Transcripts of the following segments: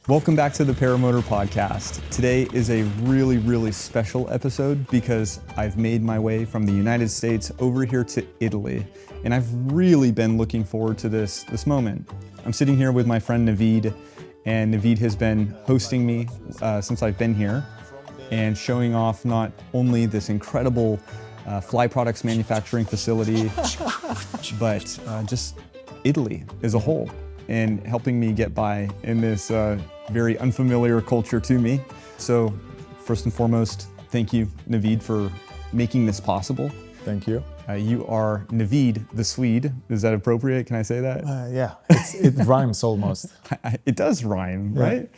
Welcome back to the Paramotor podcast. Today is a really special episode because I've made my way from the United States over here to Italy, and I've really been looking forward to this moment. I'm sitting here with my friend Naveed, and Naveed has been hosting me since I've been here and showing off not only this incredible fly products manufacturing facility, but just Italy as a whole, and helping me get by in this very unfamiliar culture to me. So first and foremost, thank you, Naveed, for making this possible. Thank you. You are Naveed the Swede. Is that appropriate? Can I say that? Yeah, it rhymes almost. It does rhyme, right?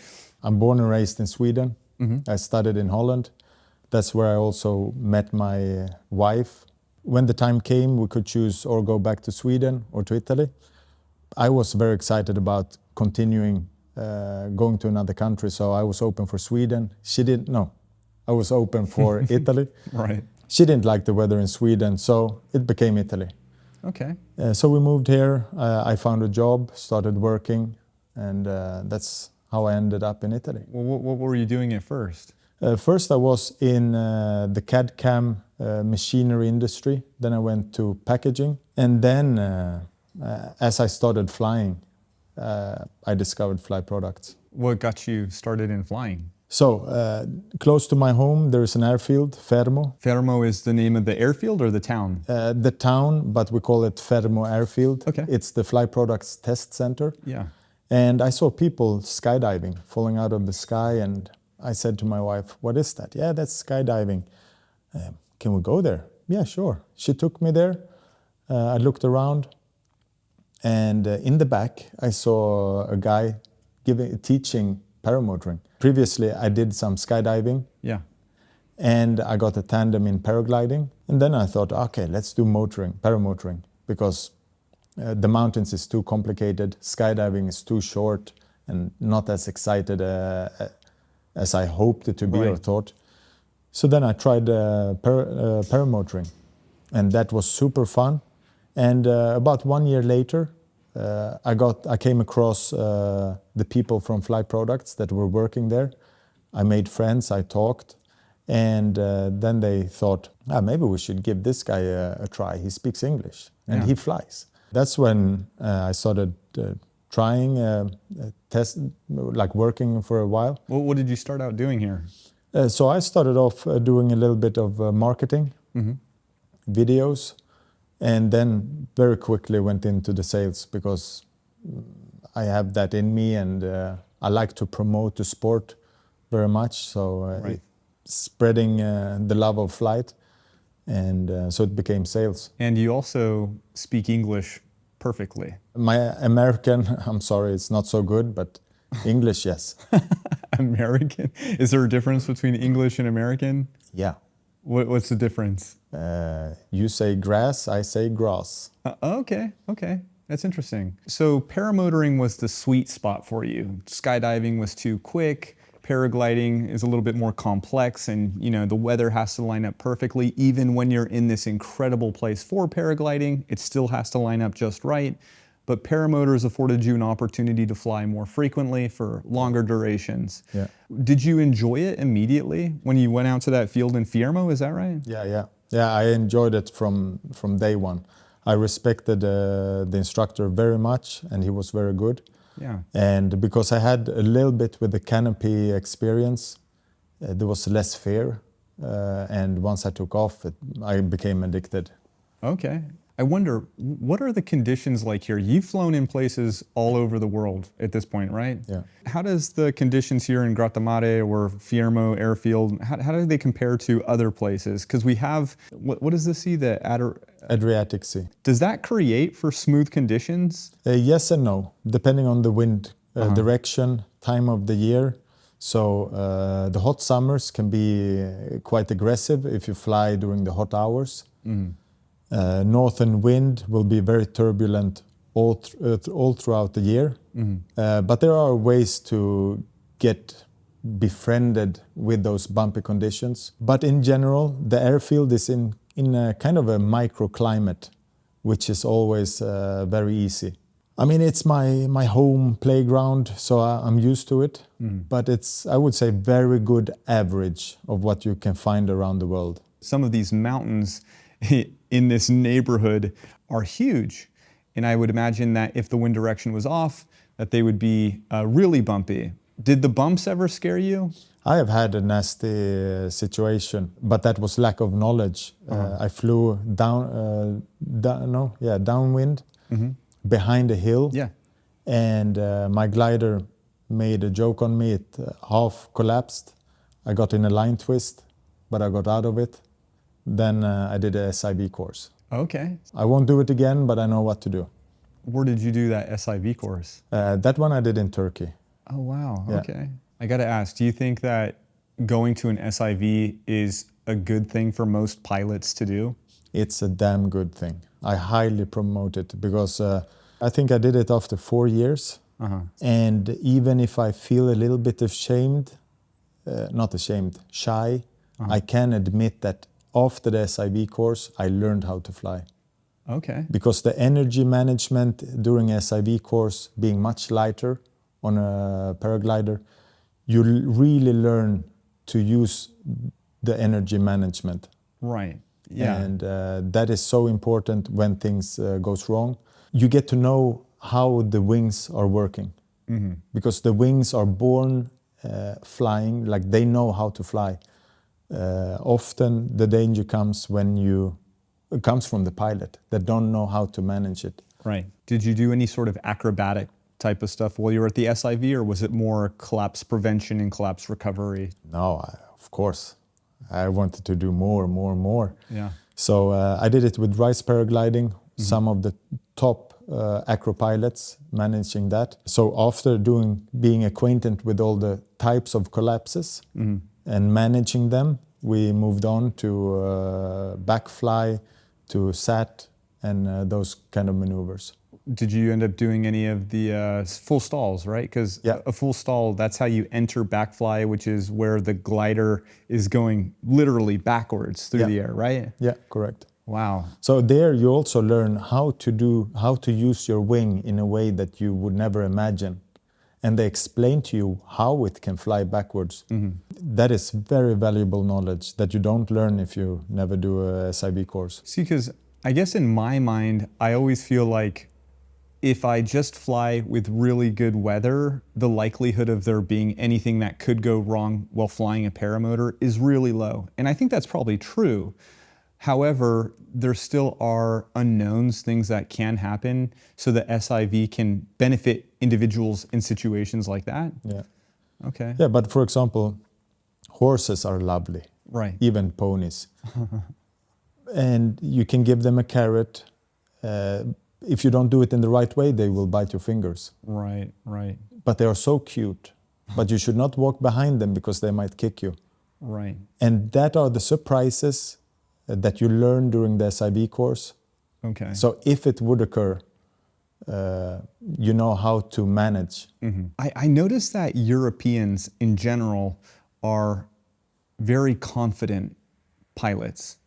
I'm born and raised in Sweden. Mm-hmm. I studied in Holland. That's where I also met my wife. When the time came, we could choose or go back to Sweden or to Italy. I was very excited about continuing going to another country, so I was open for Sweden. She didn't know. I was open for Italy. Right. She didn't like the weather in Sweden, so it became Italy. Okay. So we moved here. I found a job, started working, and that's how I ended up in Italy. Well, what were you doing at first? First I was in the CAD/CAM machinery industry. Then I went to packaging. And then as I started flying, I discovered fly products. What got you started in flying? So close to my home, there is an airfield, Fermo. Fermo is the name of the airfield or the town? The town, but we call it Fermo Airfield. Okay. It's the fly products test center. Yeah. And I saw people skydiving, falling out of the sky, and I said to my wife, "What is that?" "Yeah, that's skydiving." "Can we go there?" "Yeah, sure." She took me there. I looked around, and in the back I saw a guy teaching paramotoring. Previously I did some skydiving. Yeah. And I got a tandem in paragliding. And then I thought, okay, let's do paramotoring, because the mountains is too complicated, skydiving is too short and not as excited as I hoped it to be or thought. So then I tried paramotoring, and that was super fun. And about 1 year later, I came across the people from Fly Products that were working there. I made friends, I talked, and then they thought, maybe we should give this guy a try. He speaks English and he flies. That's when I started trying, working for a while. Well, what did you start out doing here? So I started off doing a little bit of marketing, videos, and then very quickly went into the sales, because I have that in me, and I like to promote the sport very much. So spreading the love of flight, and so it became sales. And you also speak English perfectly. My American, I'm sorry, it's not so good, but English, yes. American? Is there a difference between English and American? Yeah. What's the difference? You say grass, I say grass. Okay. That's interesting. So paramotoring was the sweet spot for you. Skydiving was too quick. Paragliding is a little bit more complex, and the weather has to line up perfectly. Even when you're in this incredible place for paragliding, it still has to line up just right. But paramotors afforded you an opportunity to fly more frequently for longer durations. Yeah. Did you enjoy it immediately when you went out to that field in Fermo? Is that right? Yeah, I enjoyed it from day one. I respected the instructor very much, and he was very good. Yeah. And because I had a little bit with the canopy experience, there was less fear. And once I took off, I became addicted. Okay. I wonder, what are the conditions like here? You've flown in places all over the world at this point, right? Yeah. How does the conditions here in Grottammare or Fermo Airfield, how do they compare to other places? Because we have, what does this see, the Adriatic Sea. Does that create for smooth conditions? Yes and no, depending on the wind direction, time of the year. So the hot summers can be quite aggressive if you fly during the hot hours. Northern wind will be very turbulent all throughout the year. But there are ways to get befriended with those bumpy conditions. But in general, the airfield is in a kind of a microclimate, which is always very easy. I mean, it's my home playground, so I'm used to it. But it's, I would say, very good average of what you can find around the world. Some of these mountains in this neighborhood are huge. And I would imagine that if the wind direction was off, that they would be really bumpy. Did the bumps ever scare you? I have had a nasty situation, but that was lack of knowledge. I flew downwind behind a hill, and my glider made a joke on me. It half collapsed. I got in a line twist, but I got out of it. Then I did a SIV course. Okay. I won't do it again, but I know what to do. Where did you do that SIV course? That one I did in Turkey. Oh, wow. Yeah. Okay. I got to ask, do you think that going to an SIV is a good thing for most pilots to do? It's a damn good thing. I highly promote it because I think I did it after 4 years. And even if I feel a little bit ashamed, shy, I can admit that after the SIV course, I learned how to fly. Okay. Because the energy management during SIV course being much lighter on a paraglider, you really learn to use the energy management. Right. Yeah. And that is so important when things goes wrong. You get to know how the wings are working. Because the wings are born flying, like they know how to fly. Often the danger comes it comes from the pilot that don't know how to manage it. Right. Did you do any sort of acrobatic type of stuff while you were at the SIV, or was it more collapse prevention and collapse recovery? No, of course. I wanted to do more. Yeah. So I did it with rice paragliding, some of the top acro pilots managing that. So after being acquainted with all the types of collapses and managing them, we moved on to backfly, to sat, and those kind of maneuvers. Did you end up doing any of the full stalls, right? Because a full stall, that's how you enter backfly, which is where the glider is going literally backwards through the air, right? Yeah, correct. Wow. So there you also learn how to use your wing in a way that you would never imagine. And they explain to you how it can fly backwards. That is very valuable knowledge that you don't learn if you never do a SIV course. See, because I guess in my mind, I always feel like if I just fly with really good weather, the likelihood of there being anything that could go wrong while flying a paramotor is really low. And I think that's probably true. However, there still are unknowns, things that can happen, so the SIV can benefit individuals in situations like that. Yeah. Okay. Yeah, but for example, horses are lovely. Right. Even ponies. And you can give them a carrot. If you don't do it in the right way, they will bite your fingers. Right, right. But they are so cute. But you should not walk behind them because they might kick you. Right. And that are the surprises that you learn during the SIV course. Okay. So if it would occur, you know how to manage. I noticed that Europeans in general are very confident pilots.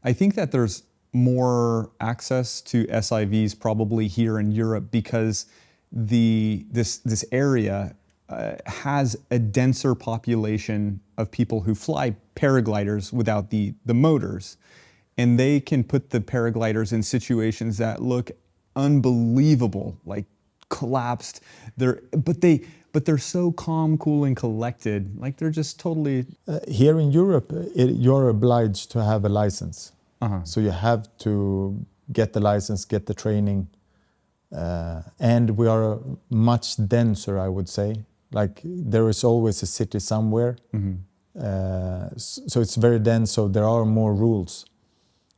I think that there's more access to SIVs probably here in Europe because this area has a denser population of people who fly paragliders without the motors. And they can put the paragliders in situations that look unbelievable, like collapsed. But they're so calm, cool, and collected. Like they're just totally... Here in Europe, you're obliged to have a license. So you have to get the license, get the training. And we are much denser, I would say. Like there is always a city somewhere. So it's very dense, so there are more rules.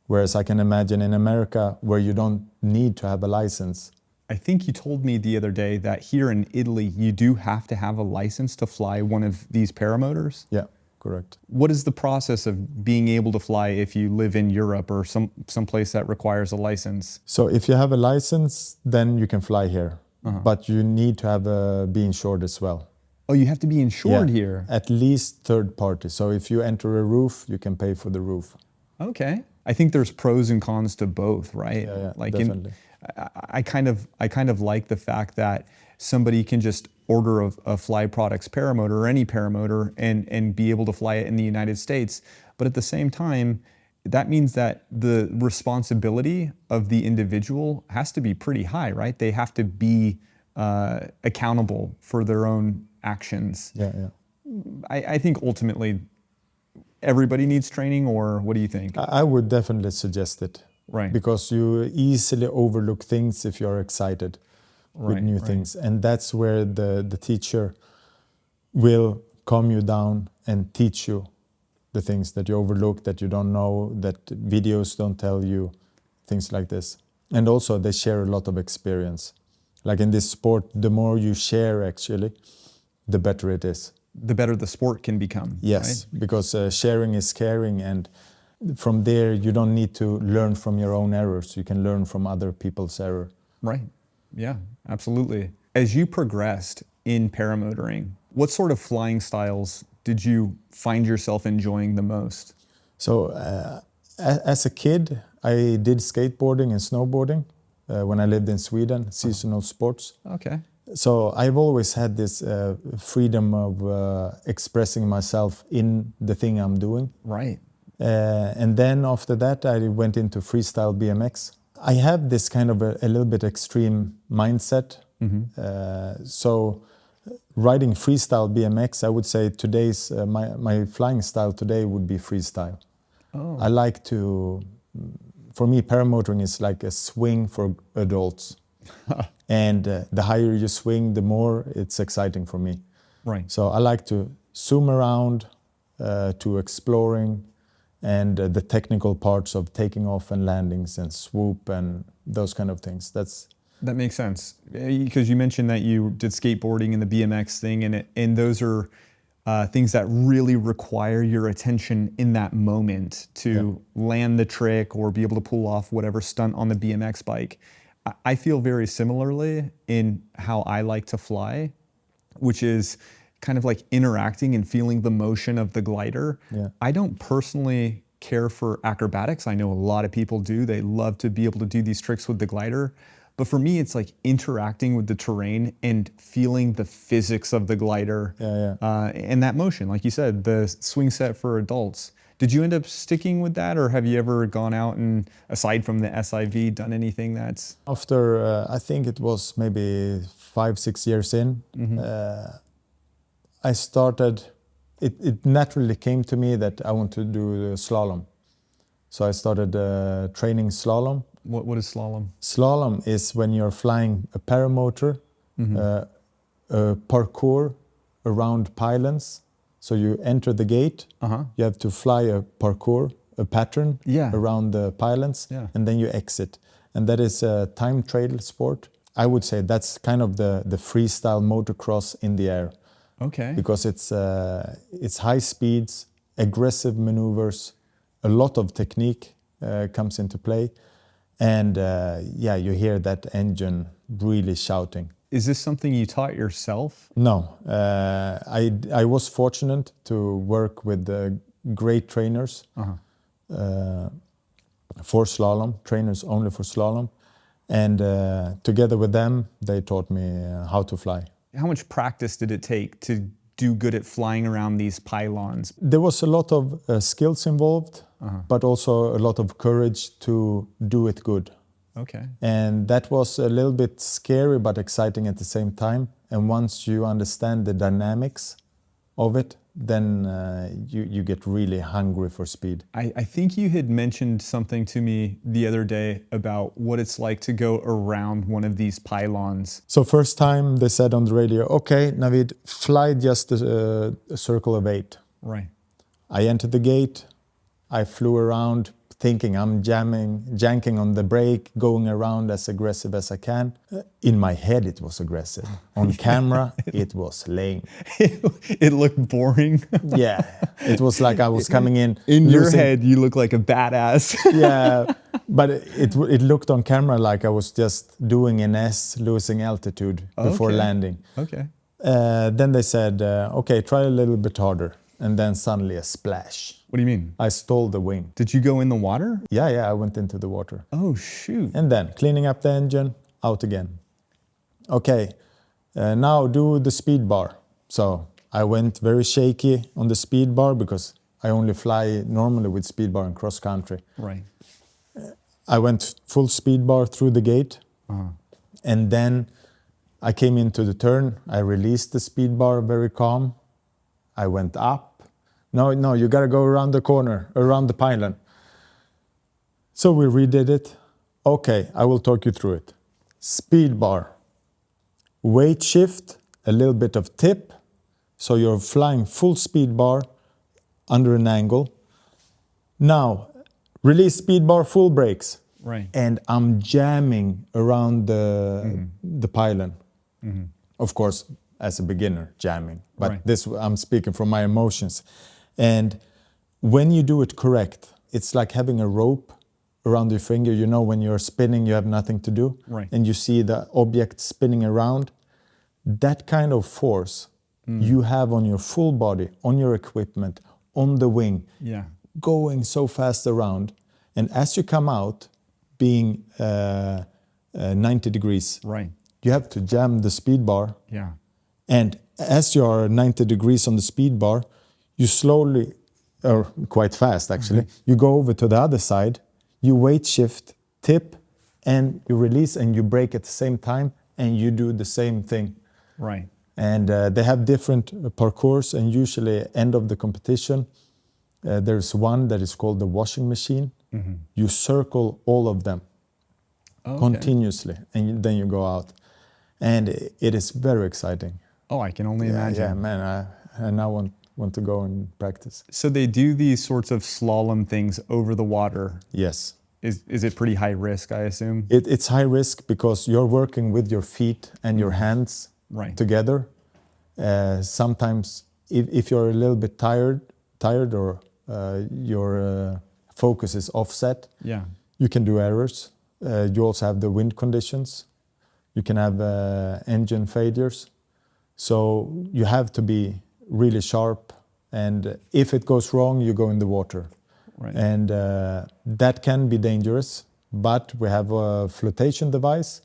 Whereas I can imagine in America where you don't need to have a license. I think you told me the other day that here in Italy, you do have to have a license to fly one of these paramotors? Yeah, correct. What is the process of being able to fly if you live in Europe or some place that requires a license? So if you have a license, then you can fly here. But you need to have be insured as well. Oh, you have to be insured here? At least third party. So if you enter a roof, you can pay for the roof. Okay. I think there's pros and cons to both, right? Yeah, like definitely. I kind of like the fact that somebody can just order a Fly Products paramotor or any paramotor and be able to fly it in the United States. But at the same time, that means that the responsibility of the individual has to be pretty high, right? They have to be accountable for their own actions. Yeah. I think ultimately everybody needs training, or what do you think? I would definitely suggest it. Right. Because you easily overlook things if you're excited with new things. And that's where the teacher will calm you down and teach you the things that you overlook, that you don't know, that videos don't tell you, things like this. And also they share a lot of experience. Like in this sport, the more you share actually, the better it is. The better the sport can become. Yes, right? because sharing is caring, and from there you don't need to learn from your own errors. You can learn from other people's error. Right. Yeah, absolutely. As you progressed in paramotoring, what sort of flying styles did you find yourself enjoying the most? So as a kid, I did skateboarding and snowboarding when I lived in Sweden, seasonal sports. Okay. So I've always had this freedom of expressing myself in the thing I'm doing. Right. And then after that, I went into freestyle BMX. I have this kind of a little bit extreme mindset. So riding freestyle BMX, I would say today's, my flying style today would be freestyle. Oh. I like to, for me, paramotoring is like a swing for adults. And the higher you swing, the more it's exciting for me. Right. So I like to zoom around to exploring and the technical parts of taking off and landings and swoop and those kind of things. That makes sense, because you mentioned that you did skateboarding and the BMX thing, and those are things that really require your attention in that moment to land the trick or be able to pull off whatever stunt on the BMX bike. I feel very similarly in how I like to fly, which is kind of like interacting and feeling the motion of the glider. Yeah. I don't personally care for acrobatics. I know a lot of people do. They love to be able to do these tricks with the glider. But for me, it's like interacting with the terrain and feeling the physics of the glider and that motion. Like you said, the swing set for adults. Did you end up sticking with that, or have you ever gone out and, aside from the SIV, done anything that's... After, I think it was maybe 5-6 years in, I started, it naturally came to me that I want to do the slalom. So I started training slalom. What is slalom? Slalom is when you're flying a paramotor, a parkour around pylons. So you enter the gate, you have to fly a parkour, a pattern around the pylons, and then you exit. And that is a time trial sport. I would say that's kind of the freestyle motocross in the air. Okay. Because it's high speeds, aggressive maneuvers, a lot of technique comes into play. And you hear that engine really shouting. Is this something you taught yourself? No, I was fortunate to work with great trainers for slalom, trainers only for slalom. And together with them, they taught me how to fly. How much practice did it take to do good at flying around these pylons? There was a lot of skills involved, but also a lot of courage to do it good. Okay. And that was a little bit scary but exciting at the same time. And once you understand the dynamics of it, then you get really hungry for speed. I think you had mentioned something to me the other day about what it's like to go around one of these pylons. So first time they said on the radio, okay, Navid, fly just a circle of 8. Right. I entered the gate, I flew around, thinking I'm janking on the brake, going around as aggressive as I can. In my head, it was aggressive. On camera, it was lame. It looked boring. Yeah, it was like I was coming in. In your head, you look like a badass. Yeah, but it looked on camera like I was just doing an S, losing altitude before landing. Okay. Then they said, okay, try a little bit harder. and then suddenly a splash. What do you mean? I stole the wing. Did you go in the water? Yeah, I went into the water. Oh, shoot. And then cleaning up the engine, out again. Okay, now do the speed bar. So I went very shaky on the speed bar because I only fly normally with speed bar in cross country. Right. I went full speed bar through the gate, and then I came into the turn. I released the speed bar very calm. I went up. No, you gotta go around the corner, around the pylon. So we redid it. Okay, I will talk you through it. Speed bar, weight shift, a little bit of tip. So you're flying full speed bar under an angle. Now, release speed bar, full brakes. Right. And I'm jamming around the pylon. Of course, as a beginner, jamming. But Right. this, I'm speaking from my emotions. And when you do it correct, it's like having a rope around your finger. You know, when you're spinning, you have nothing to do. Right. And you see the object spinning around. That kind of force you have on your full body, on your equipment, on the wing, Yeah. going so fast around. And as you come out, being 90 degrees, Right. you have to jam the speed bar. Yeah. And as you are 90 degrees on the speed bar, you slowly, or quite fast actually, you go over to the other side, you weight shift, tip, and you release and you brake at the same time, and you do the same thing. Right. And they have different parcours, and usually end of the competition, there's one that is called the washing machine. You circle all of them continuously, and then you go out. And it is very exciting. Oh, I can only imagine. Yeah, man, I now want to go and practice. So they do these sorts of slalom things over the water. Yes. Is it pretty high risk, I assume? It's high risk because you're working with your feet and your hands Right. together. Sometimes if you're a little bit tired or your focus is offset, Yeah. you can do errors. You also have the wind conditions. You can have engine failures. So you have to be really sharp. And if it goes wrong, you go in the water. Right. And that can be dangerous. But we have a flotation device.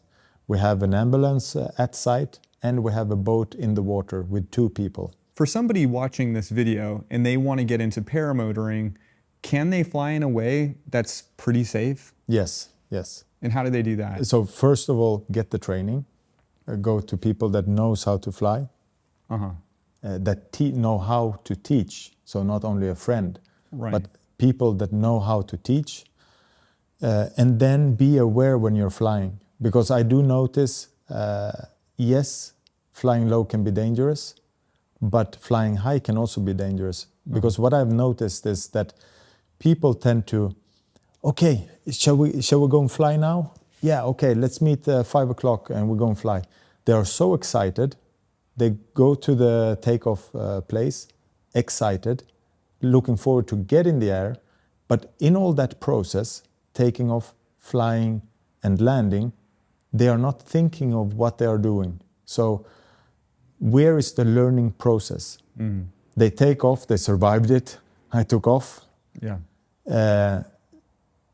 We have an ambulance at site. And we have a boat in the water with 2 people. For somebody watching this video and they want to get into paramotoring, can they fly in a way that's pretty safe? Yes. And how do they do that? So first of all, get the training. Go to people that knows how to fly, that know how to teach. So not only a friend, Right. but people that know how to teach. And then be aware when you're flying. Because I do notice, yes, flying low can be dangerous, but flying high can also be dangerous. Because what I've noticed is that people tend to, okay, shall we go and fly now? Yeah, okay, let's meet 5 o'clock and we're going to fly. They are so excited. They go to the takeoff place, excited, looking forward to get in the air. But in all that process, taking off, flying and landing, they are not thinking of what they are doing. So where is the learning process? They take off, they survived it. I took off. Yeah.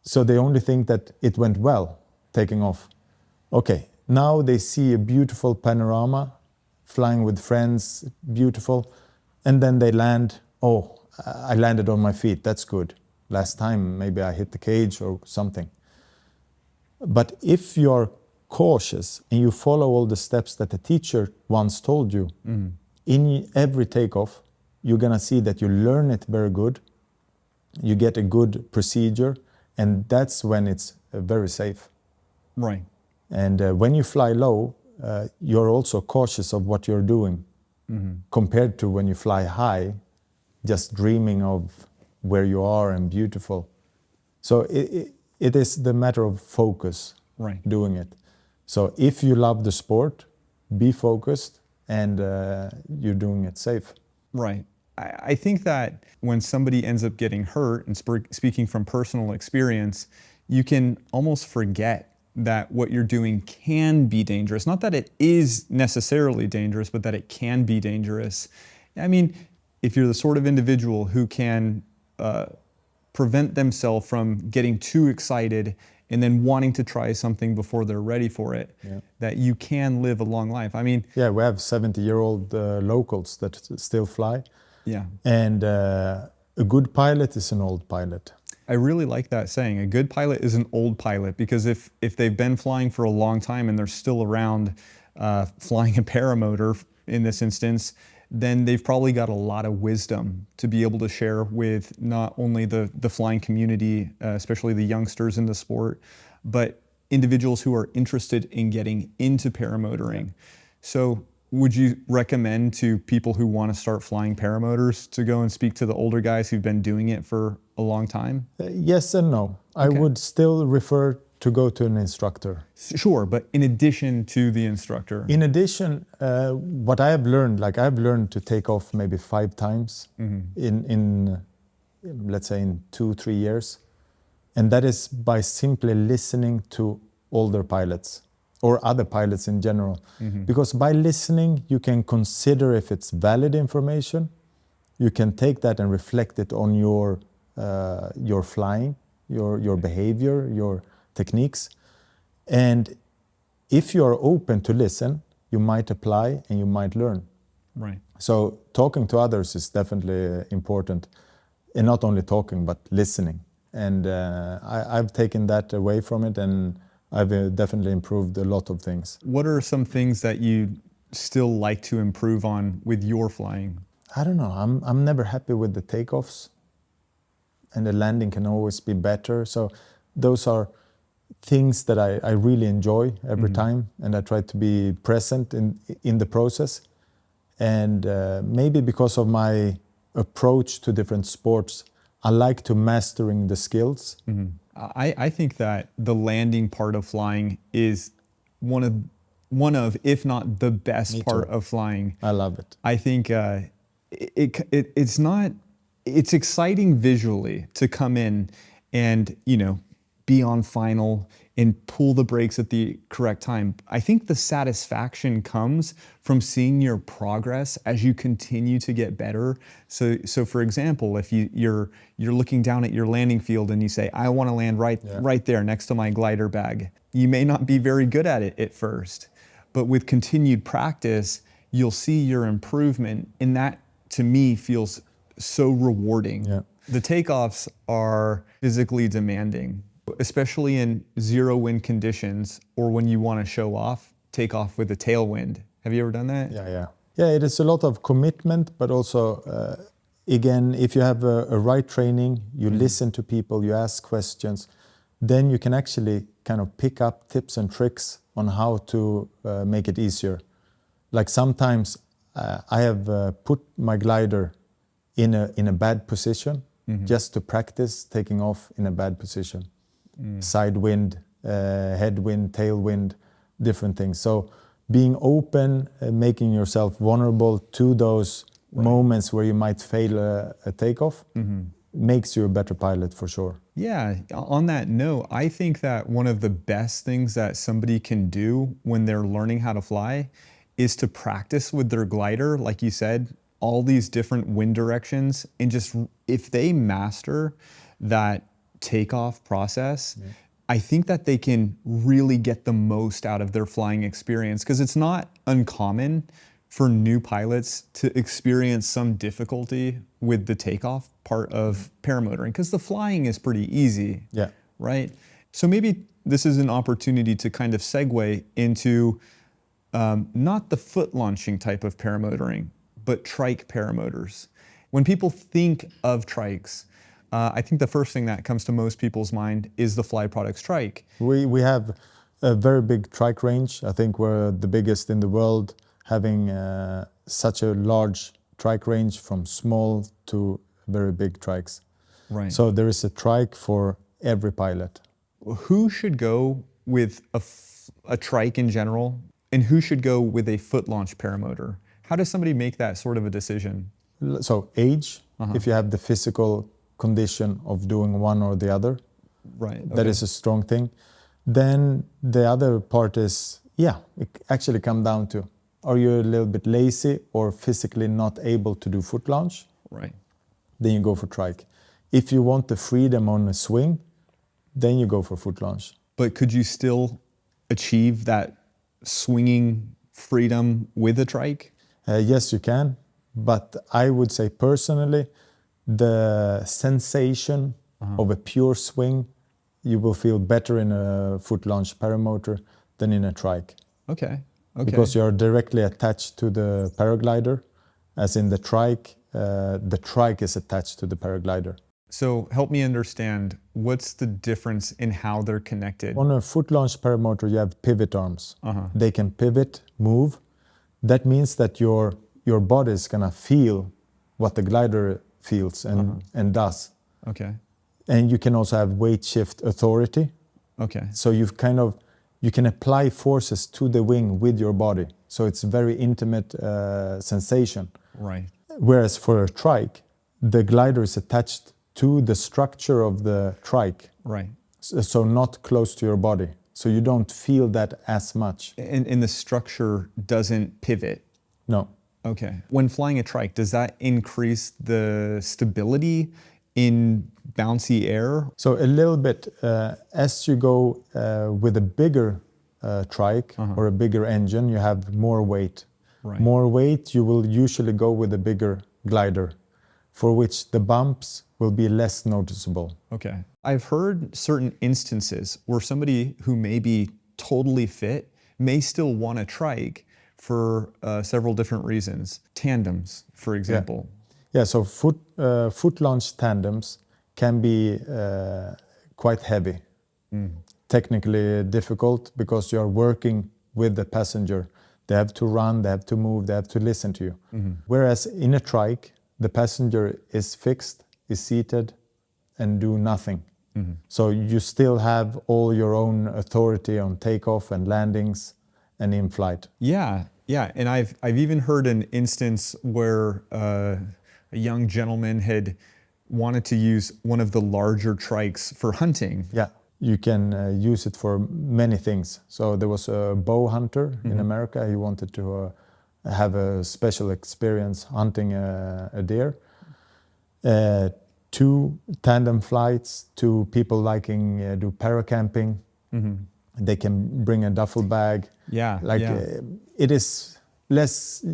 So they only think that it went well, taking off. Okay, now they see a beautiful panorama, flying with friends, beautiful. And then they land, oh, I landed on my feet, that's good. Last time maybe I hit the cage or something. But if you're cautious and you follow all the steps that the teacher once told you, in every takeoff, you're gonna see that you learn it very good. You get a good procedure, and that's when it's very safe. Right. And when you fly low, you're also cautious of what you're doing, compared to when you fly high, just dreaming of where you are and beautiful. So it is the matter of focus, Right. doing it. So if you love the sport, be focused, and you're doing it safe. Right. I think that when somebody ends up getting hurt, and speaking from personal experience, you can almost forget that what you're doing can be dangerous. Not that it is necessarily dangerous, but that it can be dangerous. I mean, if you're the sort of individual who can prevent themselves from getting too excited and then wanting to try something before they're ready for it, that you can live a long life. I mean, yeah, we have 70-year-old locals that still fly. Yeah. And a good pilot is an old pilot. I really like that saying. A good pilot is an old pilot, because if they've been flying for a long time and they're still around flying a paramotor in this instance, then they've probably got a lot of wisdom to be able to share with not only the flying community, especially the youngsters in the sport, but individuals who are interested in getting into paramotoring. So would you recommend to people who want to start flying paramotors to go and speak to the older guys who've been doing it for a long time? Yes and no. I would still refer to go to an instructor. Sure, but in addition to the instructor? In addition, what I have learned, like I've learned to take off maybe 5 times in let's say in 2-3 years. And that is by simply listening to older pilots or other pilots in general. Because by listening, you can consider if it's valid information. You can take that and reflect it on your flying, your behavior, your techniques. And if you are open to listen, you might apply and you might learn. Right. So talking to others is definitely important. And not only talking, but listening. And I've taken that away from it, and I've definitely improved a lot of things. What are some things that you still like to improve on with your flying? I don't know. I'm never happy with the takeoffs, and the landing can always be better. So those are things that I really enjoy every time, and I try to be present in the process. And maybe because of my approach to different sports, I like to mastering the skills. I think that the landing part of flying is one of, if not the best part of flying. I love it. I think it's exciting visually to come in and, be on final and pull the brakes at the correct time. I think the satisfaction comes from seeing your progress as you continue to get better. So for example, if you're looking down at your landing field and you say, I want to land right there next to my glider bag. You may not be very good at it at first, but with continued practice, you'll see your improvement, and that to me feels so rewarding. Yeah. The takeoffs are physically demanding, especially in zero wind conditions, or when you want to show off, take off with a tailwind. Have you ever done that? Yeah, it is a lot of commitment, but also, again, if you have a right training, you listen to people, you ask questions, then you can actually kind of pick up tips and tricks on how to make it easier. Like sometimes I have put my glider in a bad position just to practice taking off in a bad position. Side wind, headwind, tailwind, different things. So being open, making yourself vulnerable to those moments where you might fail a takeoff makes you a better pilot for sure. Yeah, on that note, I think that one of the best things that somebody can do when they're learning how to fly is to practice with their glider, like you said, all these different wind directions, and just if they master that takeoff process, I think that they can really get the most out of their flying experience, because it's not uncommon for new pilots to experience some difficulty with the takeoff part of paramotoring, because the flying is pretty easy, right? So maybe this is an opportunity to kind of segue into not the foot launching type of paramotoring, but trike paramotors. When people think of trikes, I think the first thing that comes to most people's mind is the Fly Products Trike. We have a very big trike range. I think we're the biggest in the world, having such a large trike range from small to very big trikes. Right. So there is a trike for every pilot. Who should go with a trike in general, and who should go with a foot launch paramotor? How does somebody make that sort of a decision? So age, if you have the physical condition of doing one or the other, that is a strong thing. Then the other part is, it actually comes down to, are you a little bit lazy or physically not able to do foot launch? Right. then you go for trike. If you want the freedom on a swing, then you go for foot launch. But could you still achieve that swinging freedom with a trike? Yes, you can, but I would say personally, the sensation of a pure swing, you will feel better in a foot launch paramotor than in a trike. Okay. Okay. Because you're directly attached to the paraglider, as in the trike is attached to the paraglider. So help me understand, what's the difference in how they're connected? On a foot launch paramotor, you have pivot arms. They can pivot, move. That means that your body is gonna feel what the glider feels and does. Okay. And you can also have weight shift authority. Okay. So you can apply forces to the wing with your body. So it's a very intimate sensation. Right. Whereas for a trike, the glider is attached to the structure of the trike. Right. So not close to your body. So you don't feel that as much. And the structure doesn't pivot. No. Okay. When flying a trike, does that increase the stability in bouncy air? So a little bit, as you go with a bigger trike or a bigger engine, you have more weight. Right. More weight, you will usually go with a bigger glider, for which the bumps will be less noticeable. Okay. I've heard certain instances where somebody who may be totally fit may still want a trike for several different reasons. Tandems, for example. Yeah, so foot launch tandems can be quite heavy, technically difficult because you're working with the passenger. They have to run, they have to move, they have to listen to you. Whereas in a trike, the passenger is fixed, is seated, and do nothing. So you still have all your own authority on takeoff and landings and in flight. Yeah, yeah. And I've even heard an instance where a young gentleman had wanted to use one of the larger trikes for hunting. Yeah, you can use it for many things. So there was a bow hunter in America. He wanted to have a special experience hunting a deer. 2 tandem flights, to people liking do paracamping. They can bring a duffel bag. Yeah, It is less,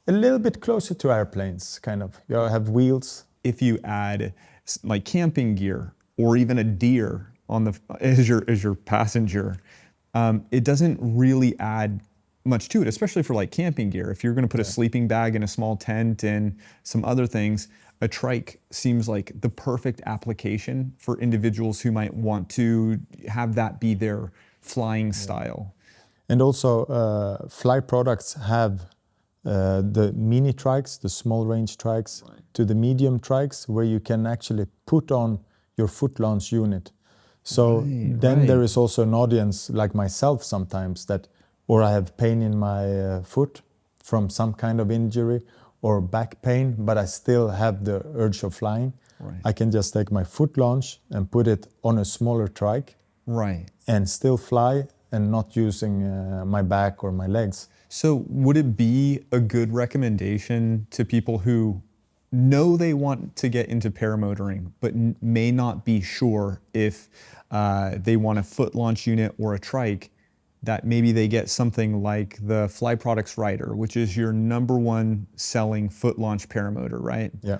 a little bit closer to airplanes, kind of. You have wheels. If you add like camping gear or even a deer on the as your passenger, it doesn't really add much to it, especially for like camping gear. If you're going to put a sleeping bag in a small tent and some other things, a trike seems like the perfect application for individuals who might want to have that be their flying style. And also, Fly products have the mini trikes, the small range trikes, to the medium trikes, where you can actually put on your foot launch unit. So then there is also an audience like myself sometimes or I have pain in my foot from some kind of injury or back pain, but I still have the urge of flying. Right. I can just take my foot launch and put it on a smaller trike. Right. And still fly and not using my back or my legs. So would it be a good recommendation to people who know they want to get into paramotoring, but may not be sure if they want a foot launch unit or a trike, that maybe they get something like the Fly Products Rider, which is your #1 selling foot launch paramotor, right? Yeah.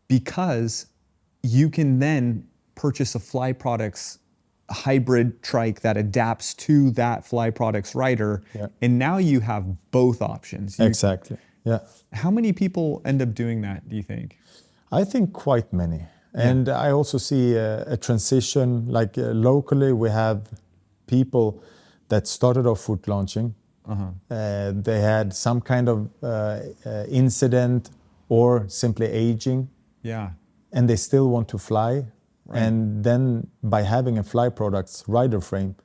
Because you can then purchase a Fly Products hybrid trike that adapts to that Fly Products Rider, and now you have both options. Exactly. Yeah. How many people end up doing that, do you think? I think quite many. And I also see a transition, like locally we have people that started off foot launching. They had some kind of incident or simply aging. Yeah. And they still want to fly. Right. And then by having a Fly Products rider frame,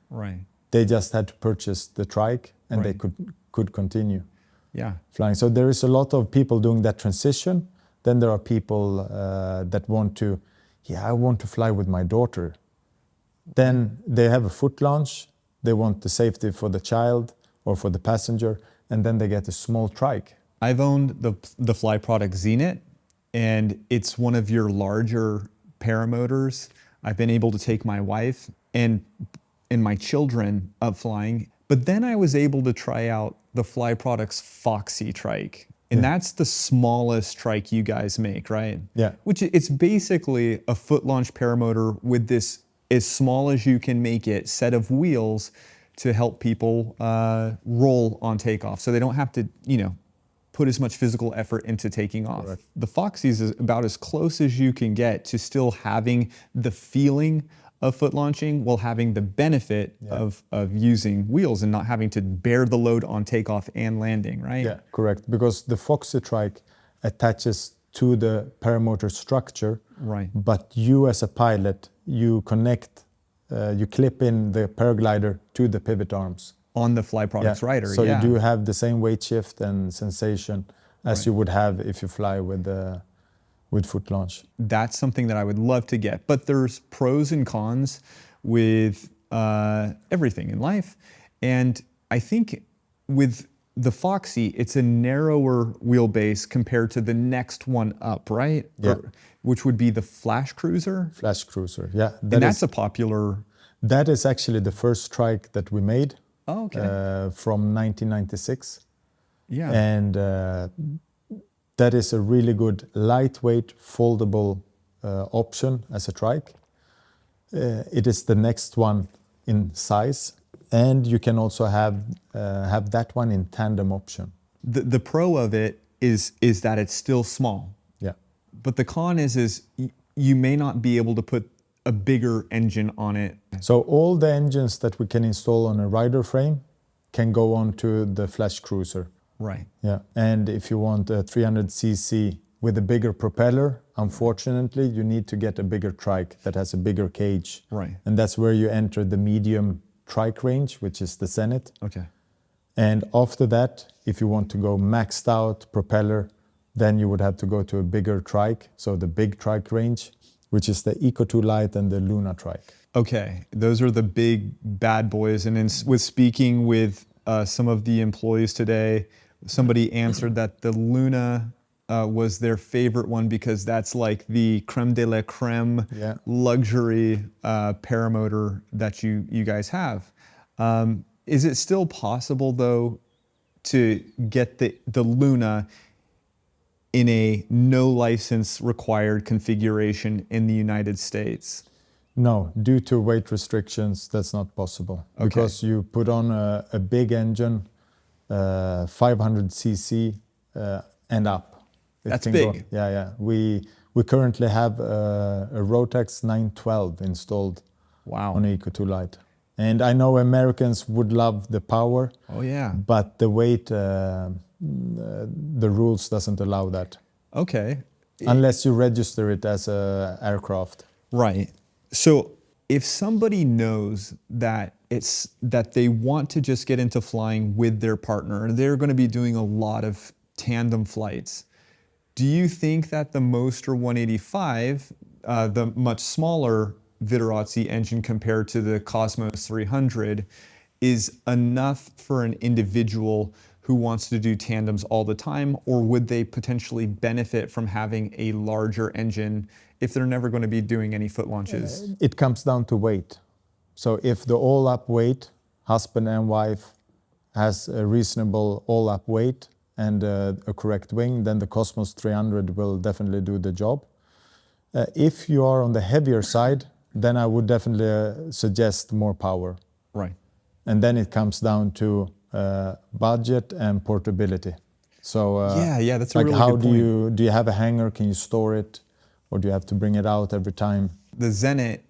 they just had to purchase the trike and they could continue flying. So there is a lot of people doing that transition. Then there are people that want to, I want to fly with my daughter. Then they have a foot launch. They want the safety for the child or for the passenger, and then they get a small trike. I've owned the Fly Product Zenit, and it's one of your larger paramotors. I've been able to take my wife and my children up flying, but then I was able to try out the Fly Products Foxy Trike. And that's the smallest trike you guys make, right? Yeah. Which it's basically a foot launch paramotor with this as small as you can make it set of wheels to help people roll on takeoff, so they don't have to, put as much physical effort into taking off. Correct. The Foxy's is about as close as you can get to still having the feeling of foot launching while having the benefit of using wheels and not having to bear the load on takeoff and landing, right? Yeah, correct. Because the Foxy Trike attaches to the paramotor structure, Right. but you as a pilot, you connect, you clip in the paraglider to the pivot arms. On the Fly Products rider, So you do have the same weight shift and sensation as you would have if you fly with foot launch. That's something that I would love to get. But there's pros and cons with everything in life. And I think with the Foxy, it's a narrower wheelbase compared to the next one up, right? Yeah. Which would be the Flash Cruiser. Flash Cruiser, yeah. And that's a popular... That is actually the first trike that we made. Oh, okay. From 1996. Yeah. And that is a really good lightweight foldable option as a trike. It is the next one in size, and you can also have that one in tandem option. The pro of it is that it's still small. Yeah. But the con is you may not be able to put a bigger engine on it. So all the engines that we can install on a rider frame can go onto the Flash Cruiser. Right. Yeah. And if you want a 300cc with a bigger propeller, unfortunately, you need to get a bigger trike that has a bigger cage. Right. And that's where you enter the medium trike range, which is the Zenith. Okay. And after that, if you want to go maxed out propeller, then you would have to go to a bigger trike, so the big trike range, which is the Eco 2 Lite and the Luna Trike. Okay, those are the big bad boys. And with speaking with some of the employees today, somebody answered that the Luna was their favorite one because that's like the creme de la creme luxury paramotor that you guys have. Is it still possible though to get the Luna in a no license required configuration in the United States? No, due to weight restrictions, that's not possible. Okay. Because you put on a big engine, 500cc and up. That's big. Yeah. We currently have a Rotax 912 installed on Eco 2 Lite. And I know Americans would love the power. Oh yeah. But the weight, the rules doesn't allow that. Okay. Unless you register it as an aircraft. Right. So if somebody knows that they want to just get into flying with their partner, they're going to be doing a lot of tandem flights. Do you think that the Moster 185, the much smaller Viterazzi engine compared to the Cosmos 300, is enough for an individual who wants to do tandems all the time, or would they potentially benefit from having a larger engine if they're never going to be doing any foot launches? It comes down to weight. So if the all-up weight, husband and wife, has a reasonable all-up weight and a correct wing, then the Cosmos 300 will definitely do the job. If you are on the heavier side, then I would definitely suggest more power. Right. And then it comes down to budget and portability. So yeah, that's a like really how good point. do you have a hangar? Can you store it, or do you have to bring it out every time? The Zenith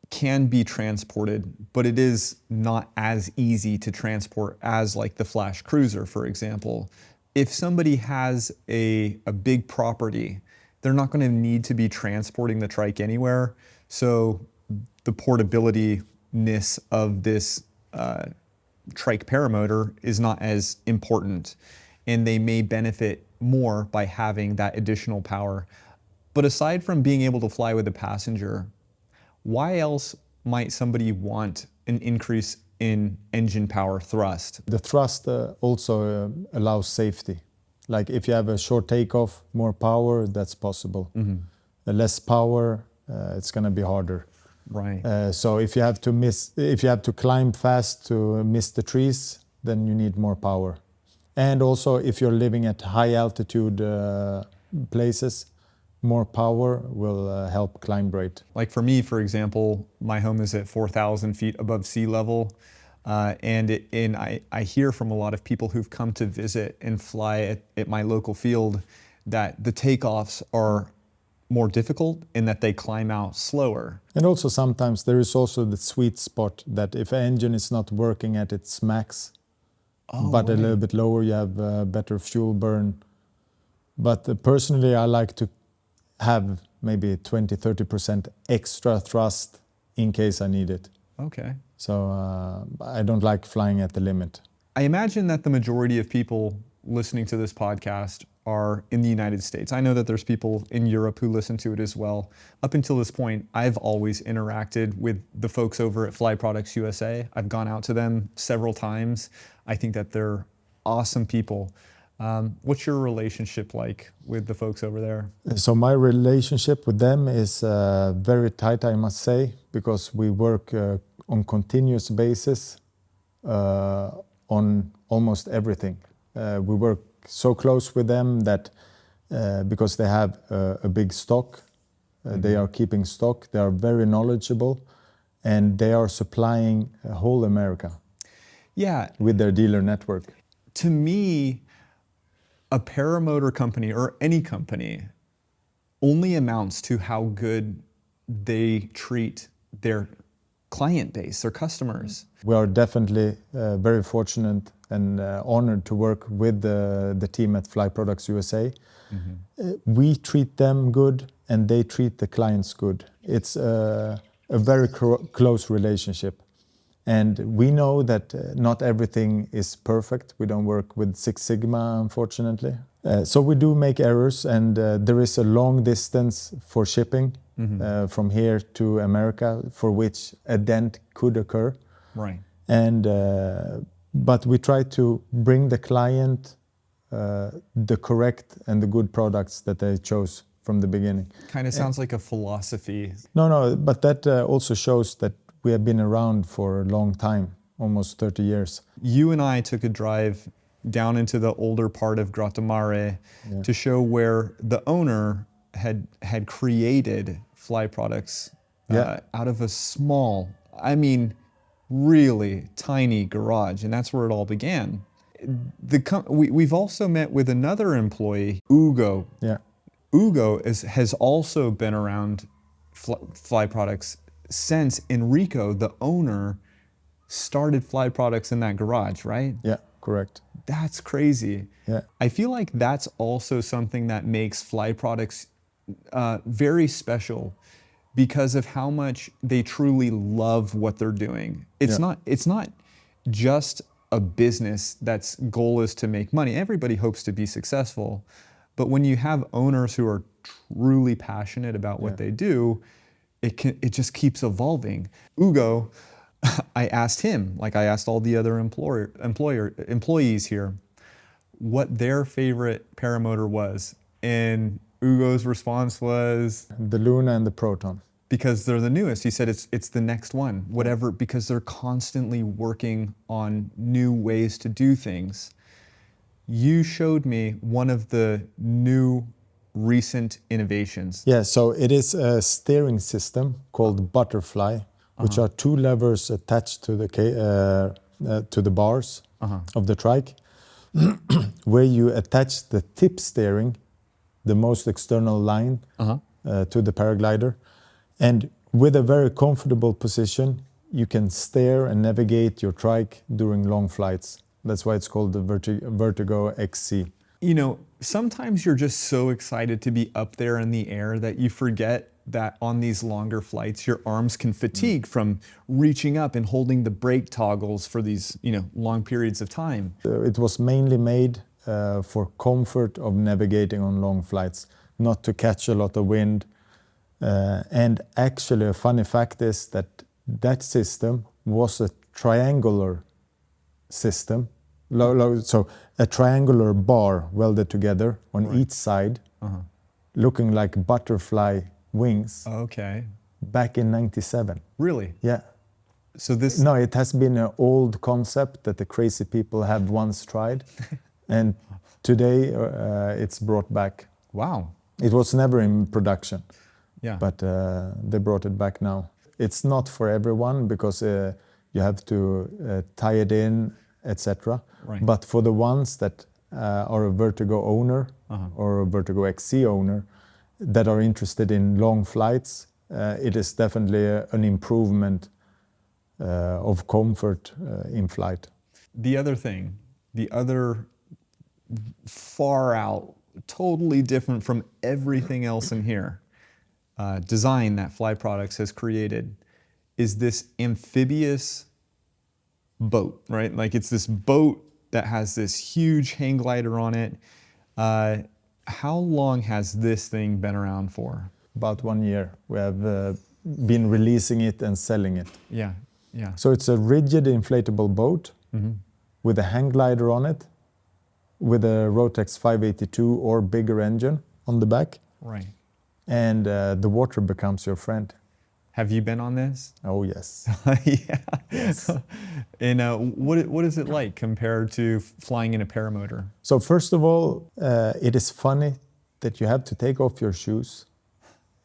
can be transported, but it is not as easy to transport as like the Flash Cruiser, for example. If somebody has a big property, they're not going to need to be transporting the trike anywhere. So the portability-ness of this trike paramotor is not as important, and they may benefit more by having that additional power. But aside from being able to fly with a passenger, why else might somebody want an increase in engine power thrust? The thrust also allows safety. Like if you have a short takeoff, more power, that's possible. Less power, it's going to be harder. Right. So if you have to climb fast to miss the trees, then you need more power. And also if you're living at high altitude places, more power will help climb rate. Like for me, for example, my home is at 4,000 feet above sea level. And I hear from a lot of people who've come to visit and fly at my local field that the takeoffs are more difficult and that they climb out slower. And also sometimes there is also the sweet spot that if an engine is not working at its max, but a little bit lower, you have better fuel burn. But personally, I like to have maybe 20-30% extra thrust in case I need it. Okay. So I don't like flying at the limit. I imagine that the majority of people listening to this podcast are in the United States. I know that there's people in Europe who listen to it as well. Up until this point, I've always interacted with the folks over at Fly Products USA. I've gone out to them several times. I think that they're awesome people. What's your relationship like with the folks over there? So my relationship with them is very tight, I must say, because we work on continuous basis on almost everything. We work so close with them that because they have a big stock, they are keeping stock, they are very knowledgeable, and they are supplying whole America. Yeah. With their dealer network. To me, a paramotor company or any company only amounts to how good they treat their client base, their customers. We are definitely very fortunate and honored to work with the team at Fly Products USA. We treat them good and they treat the clients good. It's a very close relationship. And we know that not everything is perfect. We don't work with Six Sigma, unfortunately. So we do make errors, and there is a long distance for shipping from here to America, for which a dent could occur. Right. And but we try to bring the client the correct and the good products that they chose from the beginning. Kind of sounds like a philosophy. No, but that also shows that we have been around for a long time, almost 30 years. You and I took a drive down into the older part of Grottammare to show where the owner had created Fly Products out of a small, I mean, really tiny garage, and that's where it all began. We've also met with another employee, Ugo. Yeah. Ugo has also been around Fly Products since Enrico, the owner, started Fly Products in that garage, right? Yeah, correct. That's crazy. Yeah. I feel like that's also something that makes Fly Products very special because of how much they truly love what they're doing. It's not just a business that's goal is to make money. Everybody hopes to be successful, but when you have owners who are truly passionate about what they do, it just keeps evolving. Ugo, I asked him, like I asked all the other employees here, what their favorite paramotor was, and Ugo's response was the Luna and the Proton. Because they're the newest. He said it's the next one, whatever, because they're constantly working on new ways to do things. You showed me one of the new recent innovations. Yeah, so it is a steering system called Butterfly, which are two levers attached to the bars of the trike, where you attach the tip steering, the most external line, to the paraglider. And with a very comfortable position, you can steer and navigate your trike during long flights. That's why it's called the Vertigo XC. You know, sometimes you're just so excited to be up there in the air that you forget that on these longer flights, your arms can fatigue from reaching up and holding the brake toggles for these, long periods of time. It was mainly made for comfort of navigating on long flights, not to catch a lot of wind. And actually, a funny fact is that system was a triangular system, So a triangular bar welded together on each side, looking like butterfly wings. Okay. Back in '97. Really? Yeah. So this... No, it has been an old concept that the crazy people have once tried, and today it's brought back. Wow. It was never in production, Yeah. but they brought it back now. It's not for everyone because you have to tie it in, etc. Right. But for the ones that are a Vertigo owner or a Vertigo XC owner that are interested in long flights, it is definitely an improvement of comfort in flight. The other thing, the other far out, totally different from everything else in here, design that Fly Products has created is this amphibious boat, right? Like it's this boat that has this huge hang glider on it. How long has this thing been around for? About 1 year. We have been releasing it and selling it. Yeah, yeah. So it's a rigid inflatable boat with a hang glider on it, with a Rotex 582 or bigger engine on the back. Right. And the water becomes your friend. Have you been on this? Oh, yes. Yeah. Yes. And what is it like compared to flying in a paramotor? So first of all, it is funny that you have to take off your shoes.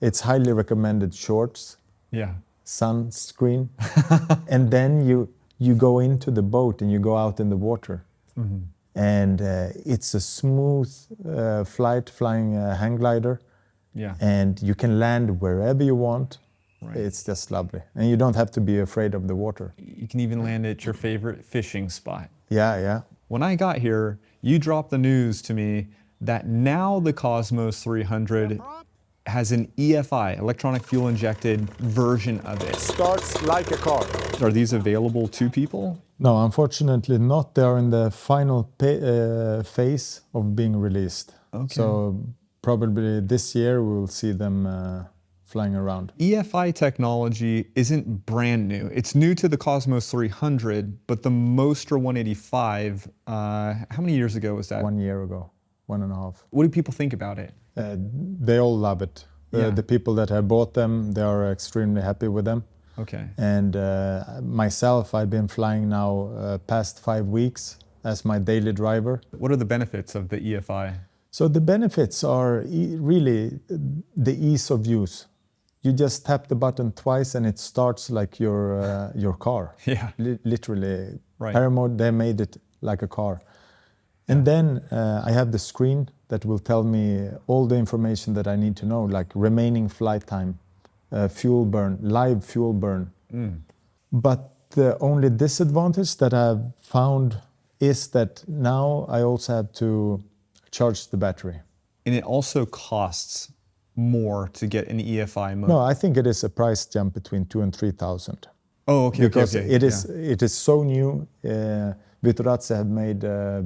It's highly recommended shorts, Yeah. sunscreen, and then you go into the boat and you go out in the water. And it's a smooth flight, flying hang glider. Yeah. And you can land wherever you want. Right. It's just lovely. And you don't have to be afraid of the water. You can even land at your favorite fishing spot. Yeah, yeah. When I got here, you dropped the news to me that now the Cosmos 300 has an EFI, electronic fuel injected version of it. Starts like a car. Are these available to people? No, unfortunately not. They are in the final phase of being released. Okay. So probably this year we will see them flying around. EFI technology isn't brand new. It's new to the Cosmos 300, but the Mostra 185, how many years ago was that? 1 year ago, 1.5. What do people think about it? They all love it. Yeah. The people that have bought them, they are extremely happy with them. Okay. And myself, I've been flying now past 5 weeks as my daily driver. What are the benefits of the EFI? So the benefits are really the ease of use. You just tap the button twice and it starts like your car. Yeah. Literally. Right. Paramotor, they made it like a car. And then I have the screen that will tell me all the information that I need to know, like remaining flight time, fuel burn, live fuel burn. But the only disadvantage that I've found is that now I also have to charge the battery. And it also costs more to get an EFI motor. No, I think it is a price jump between 2,000 and 3,000. Oh, okay, Because okay. it is so new. Vitorazzi have made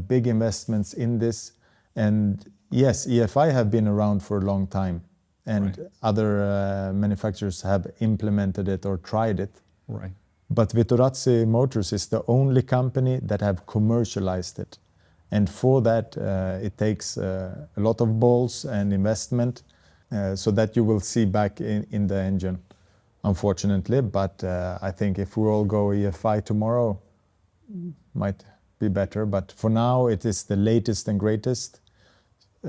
big investments in this. And yes, EFI have been around for a long time. And other manufacturers have implemented it or tried it. Right. But Vitorazzi Motors is the only company that have commercialized it. And for that, it takes a lot of balls and investment so that you will see back in the engine, unfortunately. But I think if we all go EFI tomorrow, might be better. But for now, it is the latest and greatest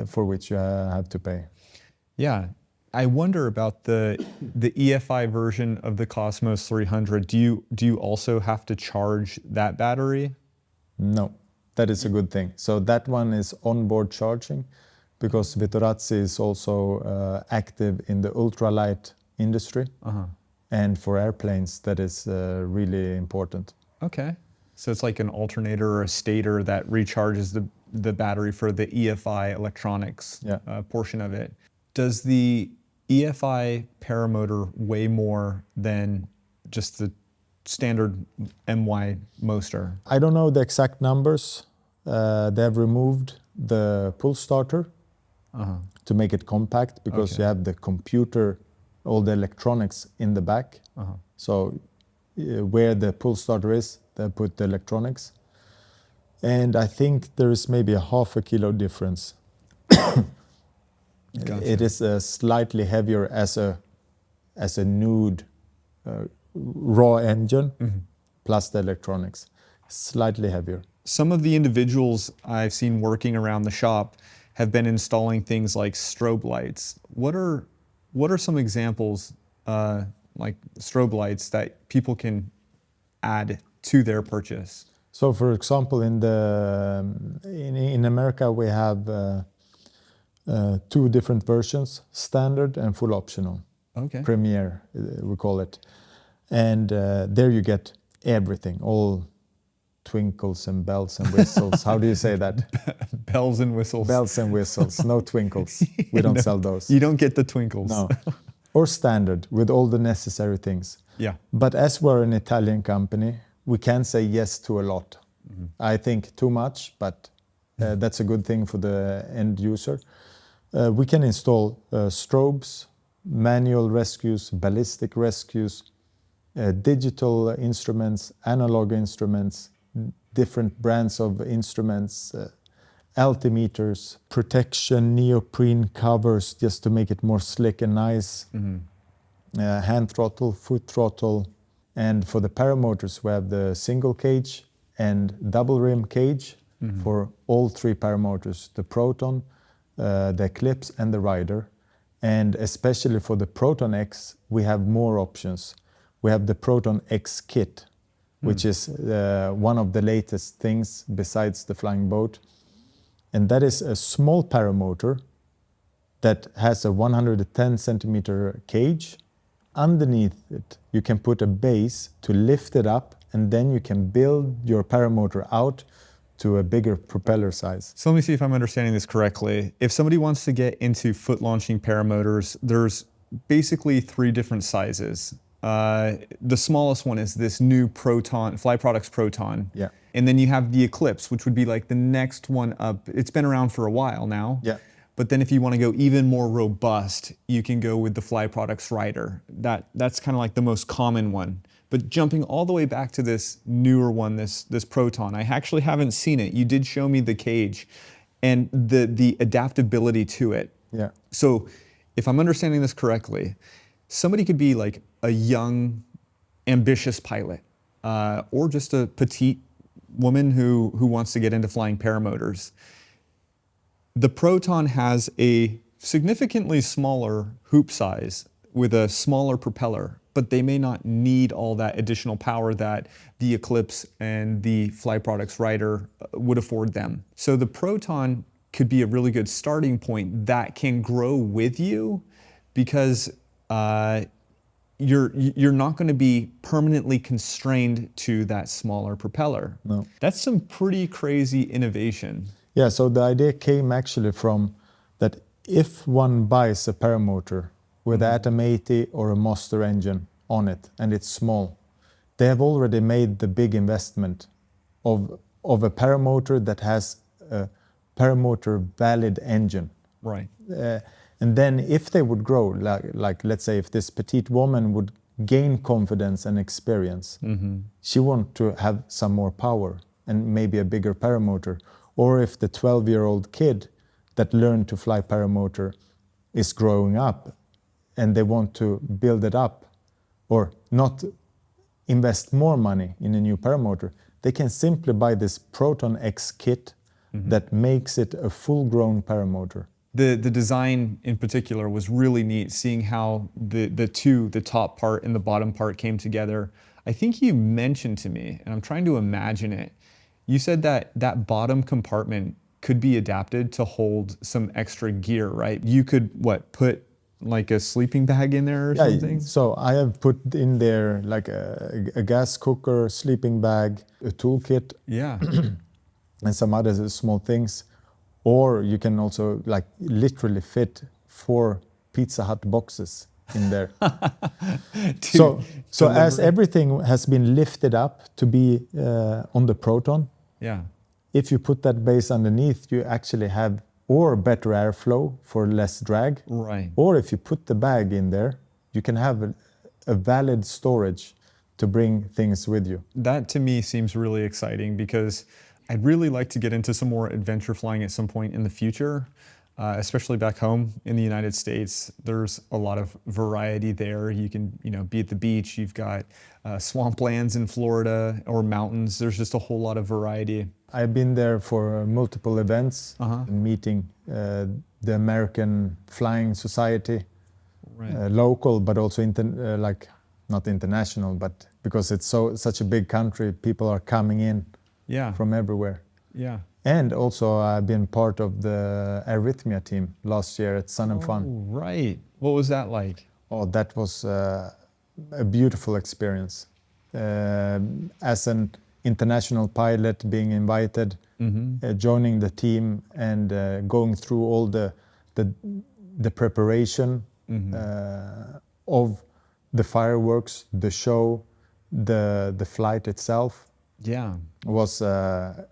for which you have to pay. Yeah. I wonder about the EFI version of the Cosmos 300. Do you also have to charge that battery? No, that is a good thing. So that one is onboard charging because Vitorazzi is also active in the ultralight industry. And for airplanes, that is really important. Okay. So it's like an alternator or a stator that recharges the battery for the EFI electronics portion of it. Does the EFI paramotor weigh more than just the standard MY Mostra? I don't know the exact numbers. They have removed the pull starter to make it compact because you have the computer, all the electronics in the back. So where the pull starter is, they put the electronics. And I think there is maybe a half a kilo difference. Gotcha. It is slightly heavier as a nude raw engine plus the electronics. Slightly heavier. Some of the individuals I've seen working around the shop have been installing things like strobe lights. What are some examples like strobe lights that people can add to their purchase? So, for example, in America we have 2 different versions: standard and full optional. Okay. Premier, we call it. And there you get everything, all twinkles and bells and whistles. How do you say that? Bells and whistles. Bells and whistles, no twinkles. We don't sell those. You don't get the twinkles. No. Or standard with all the necessary things. Yeah. But as we're an Italian company, we can say yes to a lot. I think too much, but that's a good thing for the end user. We can install strobes, manual rescues, ballistic rescues, digital instruments, analog instruments, different brands of instruments, altimeters, protection, neoprene covers just to make it more slick and nice, hand throttle, foot throttle. And for the paramotors, we have the single cage and double rim cage for all 3 paramotors, the Proton, the Eclipse and the Rider. And especially for the Proton X, we have more options. We have the Proton X kit, which is one of the latest things besides the flying boat. And that is a small paramotor that has a 110 centimeter cage. Underneath it, you can put a base to lift it up, and then you can build your paramotor out to a bigger propeller size. So let me see if I'm understanding this correctly. If somebody wants to get into foot launching paramotors, there's basically 3 different sizes. The smallest one is this new Proton, Fly Products Proton. Yeah. And then you have the Eclipse, which would be like the next one up. It's been around for a while now. Yeah. But then if you want to go even more robust, you can go with the Fly Products Rider. That's kind of like the most common one. But jumping all the way back to this newer one, this Proton, I actually haven't seen it. You did show me the cage and the adaptability to it. Yeah. So if I'm understanding this correctly, somebody could be like a young, ambitious pilot, or just a petite woman who wants to get into flying paramotors. The Proton has a significantly smaller hoop size with a smaller propeller, but they may not need all that additional power that the Eclipse and the Fly Products Rider would afford them. So the Proton could be a really good starting point that can grow with you, because you're not going to be permanently constrained to that smaller propeller. No. That's some pretty crazy innovation. Yeah, so the idea came actually from that if one buys a paramotor with Atom 80 or a Monster engine on it, and it's small, they have already made the big investment of a paramotor that has a paramotor valid engine. Right. And then if they would grow, like let's say if this petite woman would gain confidence and experience, she wants to have some more power and maybe a bigger paramotor. Or if the 12-year-old kid that learned to fly paramotor is growing up and they want to build it up or not invest more money in a new paramotor, they can simply buy this Proton X kit that makes it a full-grown paramotor. The design in particular was really neat, seeing how the top part and the bottom part came together. I think you mentioned to me, and I'm trying to imagine it, you said that bottom compartment could be adapted to hold some extra gear, right? You could, put like a sleeping bag in there or something? So I have put in there like a gas cooker, sleeping bag, a toolkit, Yeah. and some other small things. Or you can also like literally fit 4 Pizza Hut boxes in there. So as everything has been lifted up to be on the Proton, Yeah. if you put that base underneath, you actually have or better airflow for less drag. Right. Or if you put the bag in there, you can have a valid storage to bring things with you. That to me seems really exciting, because I'd really like to get into some more adventure flying at some point in the future, especially back home in the United States. There's a lot of variety there. You can, be at the beach. You've got swamplands in Florida or mountains. There's just a whole lot of variety. I've been there for multiple events, meeting the American Flying Society, Right. local, but also not international, but because it's such a big country, people are coming in Yeah. from everywhere. Yeah. And also I've been part of the arrhythmia team last year at Sun and Fun. Oh, right. What was that like? Oh, that was a beautiful experience. As an international pilot, being invited, joining the team, and going through all the preparation of the fireworks, the show, the flight itself. Yeah. Was a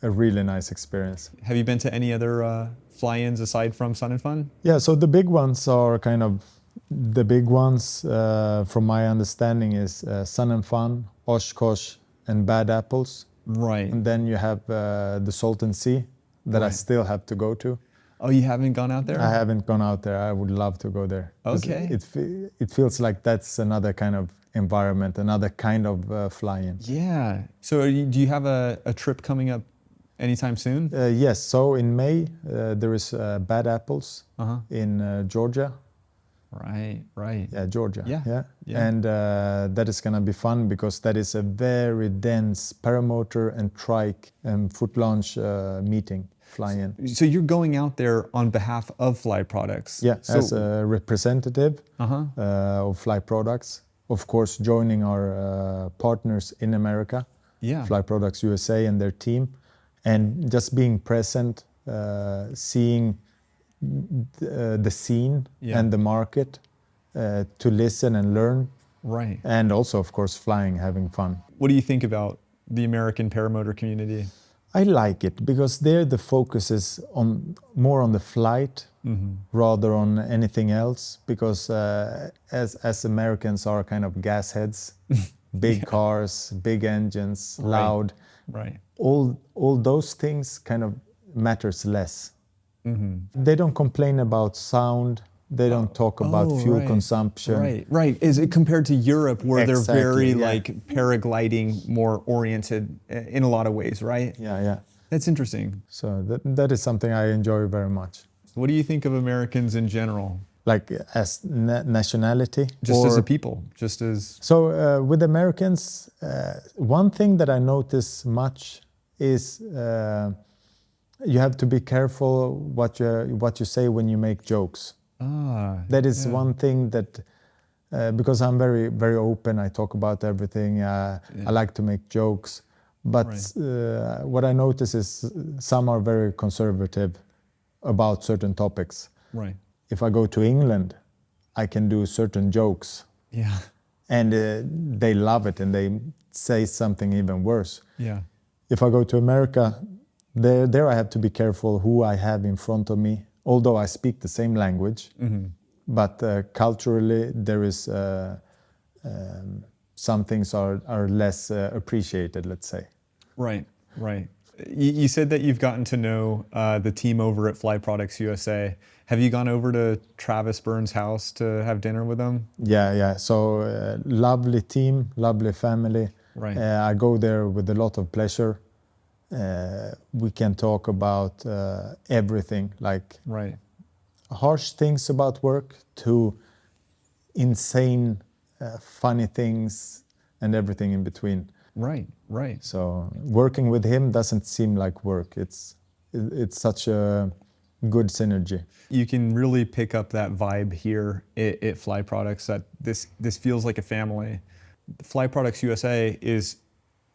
really nice experience. Have you been to any other fly-ins aside from Sun and Fun? Yeah, so the big ones are the big ones, from my understanding, is Sun and Fun, Oshkosh, and Bad Apples. Right. And then you have the Salton Sea that I Right. still have to go to. Oh, you haven't gone out there? I haven't gone out there. I would love to go there. 'Cause Okay. It feels like that's another kind of environment, another kind of flying. Yeah. So do you have a trip coming up anytime soon? Yes, so in May there is Bad Apples in Georgia. Right. Yeah, Georgia. Yeah. And that is going to be fun because that is a very dense paramotor and trike and foot launch meeting, fly-in. So you're going out there on behalf of Fly Products? Yeah, So, as a representative of Fly Products. Of course, joining our partners in America, yeah. Fly Products USA and their team, and just being present, seeing the scene and the market, to listen and learn. Right. And also, of course, flying, having fun. What do you think about the American paramotor community? I like it because there the focus is more on the flight rather on anything else. Because as Americans are kind of gas heads, big cars, big engines, loud. Right. All those things kind of matters less. They don't complain about sound. They don't talk about fuel consumption. Right. Is it compared to Europe where they're very yeah. like paragliding, more oriented in a lot of ways, right? Yeah. That's interesting. So that is something I enjoy very much. What do you think of Americans in general? Like as nationality? Just as a people, just as... So with Americans, one thing that I notice much is you have to be careful what you say when you make jokes. That is one thing that, because I'm very, very open, I talk about everything, I like to make jokes. But what I notice is some are very conservative about certain topics. Right. If I go to England, I can do certain jokes. Yeah. And they love it and they say something even worse. Yeah. If I go to America, there I have to be careful who I have in front of me. Although I speak the same language, but culturally there is some things are less appreciated, let's say. Right. You said that you've gotten to know the team over at Fly Products USA. Have you gone over to Travis Burns' house to have dinner with them? Yeah. So lovely team, lovely family. Right. I go there with a lot of pleasure. We can talk about everything, like harsh things about work to insane, funny things and everything in between. Right. So working with him doesn't seem like work. It's such a good synergy. You can really pick up that vibe here at Fly Products, that this feels like a family. Fly Products USA is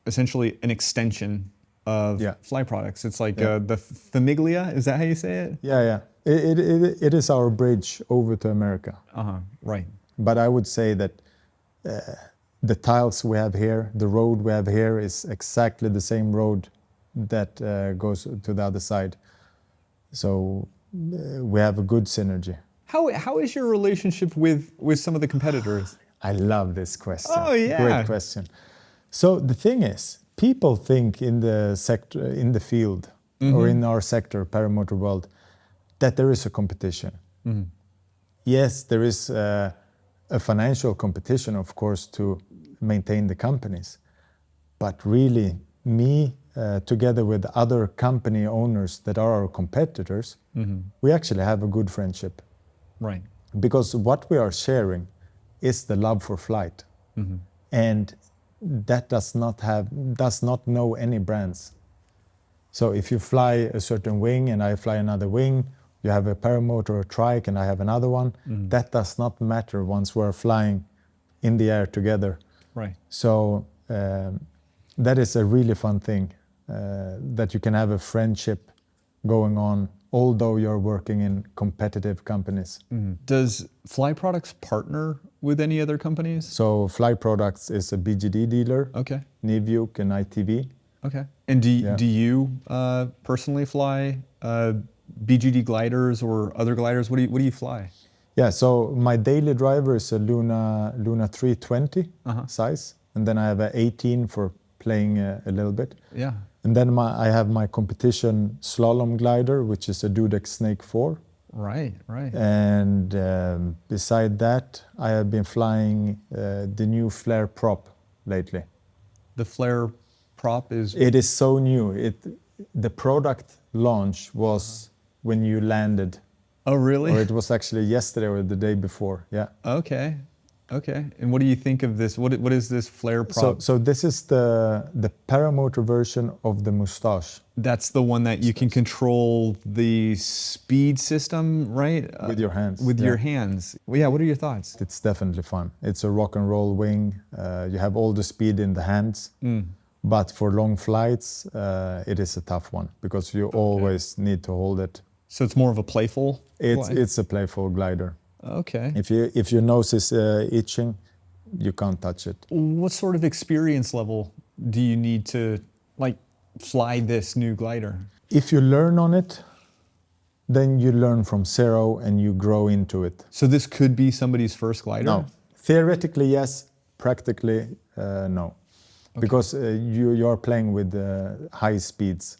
essentially an extension of Fly Products. It's like the famiglia, is that how you say it? Yeah. It is our bridge over to America. Right. But I would say that the tiles we have here, the road we have here is exactly the same road that goes to the other side. So we have a good synergy. How is your relationship with some of the competitors? I love this question. Oh, yeah. Great question. So the thing is, People think in the sector, in the field, or in our sector, paramotor world, that there is a competition. Yes, there is a financial competition, of course, to maintain the companies. But really, me, together with other company owners that are our competitors, we actually have a good friendship. Right. Because what we are sharing is the love for flight. And that does not know any brands. So if you fly a certain wing and I fly another wing, you have a paramotor or trike and I have another one, that does not matter once we're flying in the air together. Right. So that is a really fun thing, that you can have a friendship going on, although you're working in competitive companies. Does Fly Products partner with any other companies? So Fly Products is a BGD dealer, Okay. Nivuk and ITV. Okay. And do you personally fly BGD gliders or other gliders? What do you fly? Yeah, so my daily driver is a Luna 320 size, and then I have an 18 for playing a little bit. Yeah. And then I have my competition slalom glider, which is a Dudek Snake 4. Right. And beside that, I have been flying the new Flare prop lately. The Flare prop is... It is so new. The product launch was when you landed. Oh, really? Or it was actually yesterday or the day before, yeah. Okay. And what do you think of this? What is this Flare prop? So this is the paramotor version of the Moustache. That's the one that you can control the speed system, right? With your hands. With your hands. Well, yeah, what are your thoughts? It's definitely fun. It's a rock and roll wing. You have all the speed in the hands. But for long flights, it is a tough one because you always need to hold it. So it's more of a playful glide? It's a playful glider. Okay. If your nose is itching, you can't touch it. What sort of experience level do you need to fly this new glider? If you learn on it, then you learn from zero and you grow into it. So this could be somebody's first glider? No. Theoretically, yes. Practically, no. Okay. Because you are playing with high speeds.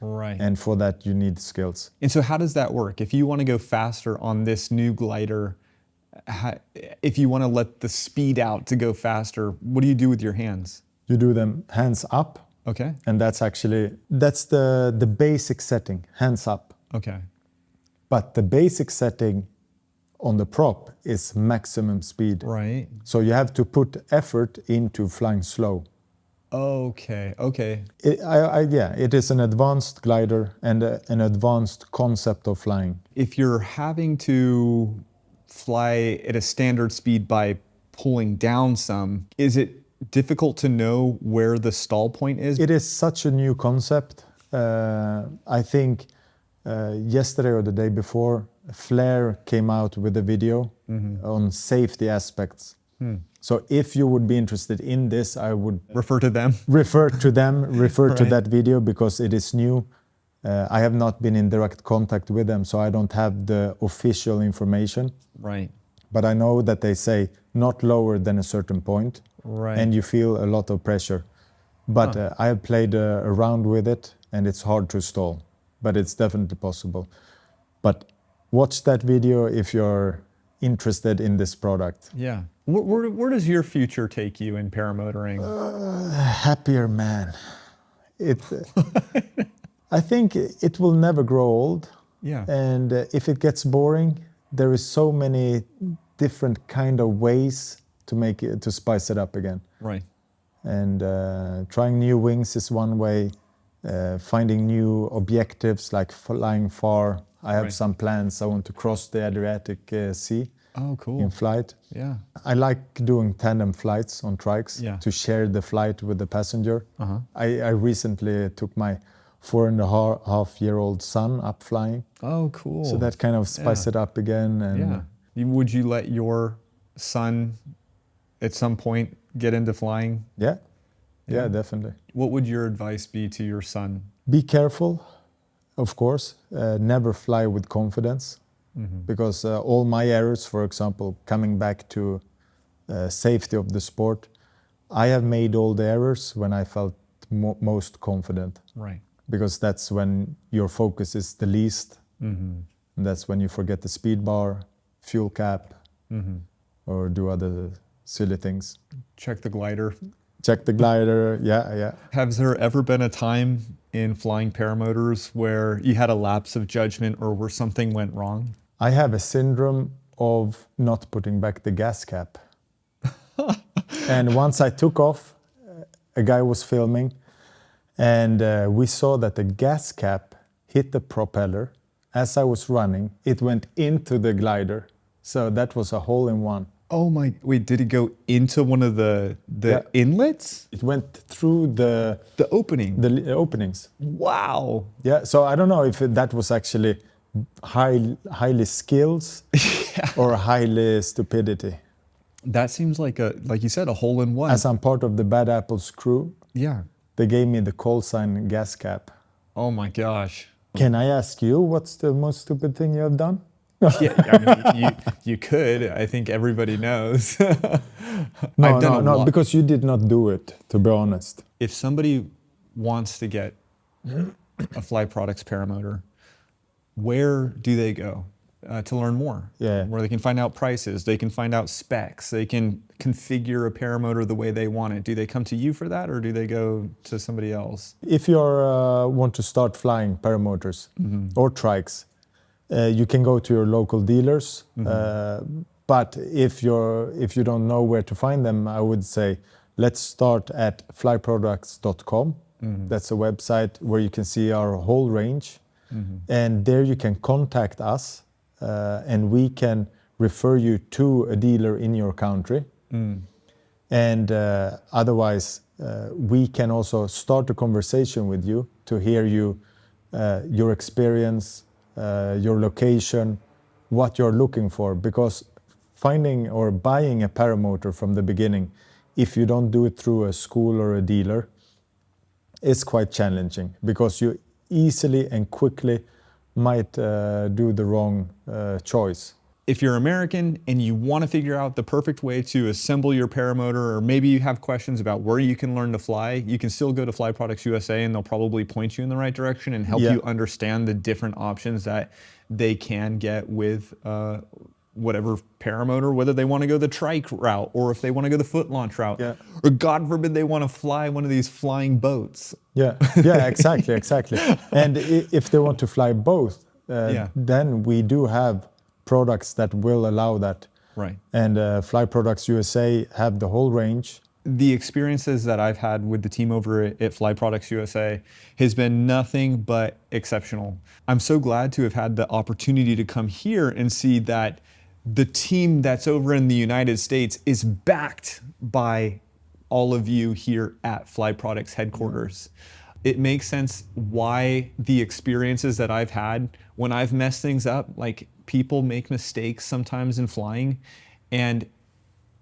Right. And for that, you need skills. And so how does that work? If you want to go faster on this new glider, if you want to let the speed out to go faster, what do you do with your hands? You do them hands up. Okay. And that's the basic setting, hands up. Okay. But the basic setting on the prop is maximum speed. Right. So you have to put effort into flying slow. Okay. It is an advanced glider and an advanced concept of flying. If you're having to fly at a standard speed by pulling down some, is it difficult to know where the stall point is? It is such a new concept. I think yesterday or the day before, Flare came out with a video on safety aspects. So if you would be interested in this, I would refer to them to that video because it is new. I have not been in direct contact with them, so I don't have the official information. Right. But I know that they say not lower than a certain point, right. And you feel a lot of pressure. But I have played around with it, and it's hard to stall, but it's definitely possible. But watch that video if you're interested in this product. Yeah. Where does your future take you in paramotoring? Happier man. I think it will never grow old. Yeah. And if it gets boring, there is so many different kind of ways to spice it up again. Right. And trying new wings is one way. Finding new objectives like flying far. I have some plans. I want to cross the Adriatic Sea. Oh, cool. In flight. Yeah. I like doing tandem flights on trikes to share the flight with the passenger. I recently took my 4.5-year-old son up flying. Oh, cool. So that kind of spice it up again. And Would you let your son at some point get into flying? Yeah, definitely. What would your advice be to your son? Be careful, of course. Never fly with confidence. Because all my errors, for example, coming back to safety of the sport, I have made all the errors when I felt most confident. Right. Because that's when your focus is the least. Mm-hmm. And that's when you forget the speed bar, fuel cap, or do other silly things. Check the glider. Check the glider, yeah. Has there ever been a time in flying paramotors where you had a lapse of judgment or where something went wrong? I have a syndrome of not putting back the gas cap. And once I took off, a guy was filming, and we saw that the gas cap hit the propeller. As I was running, it went into the glider. So that was a hole in one. Oh my, wait, did it go into one of the inlets? It went through the opening? The openings. Wow. Yeah, so I don't know if that was actually highly skills or highly stupidity. That seems like like you said, a hole in one. As I'm part of the Bad Apples crew, yeah, they gave me the call sign gas cap. Oh my gosh. Can I ask you, what's the most stupid thing you have done? Yeah, I mean, you could. I think everybody knows. No, because you did not do it, to be honest. If somebody wants to get a Fly Products paramotor, where do they go to learn more? Yeah. Where they can find out prices, they can find out specs, they can configure a paramotor the way they want it. Do they come to you for that, or do they go to somebody else? If you want to start flying paramotors or trikes, you can go to your local dealers. But if you don't know where to find them, I would say let's start at flyproducts.com. That's a website where you can see our whole range. And there you can contact us, and we can refer you to a dealer in your country. And otherwise, we can also start a conversation with you to hear your experience, your location, what you're looking for. Because finding or buying a paramotor from the beginning, if you don't do it through a school or a dealer, is quite challenging, because you easily and quickly might do the wrong choice. If you're American and you want to figure out the perfect way to assemble your paramotor, or maybe you have questions about where you can learn to fly, you can still go to Fly Products USA, and they'll probably point you in the right direction and help you understand the different options that they can get with whatever paramotor, whether they want to go the Trike route or if they want to go the foot launch route, or God forbid they want to fly one of these flying boats. Yeah, exactly. And if they want to fly both, then we do have products that will allow that. Right. And Fly Products USA have the whole range. The experiences that I've had with the team over at Fly Products USA has been nothing but exceptional. I'm so glad to have had the opportunity to come here and see that the team that's over in the United States is backed by all of you here at Fly Products headquarters. It makes sense why the experiences that I've had when I've messed things up, like people make mistakes sometimes in flying, and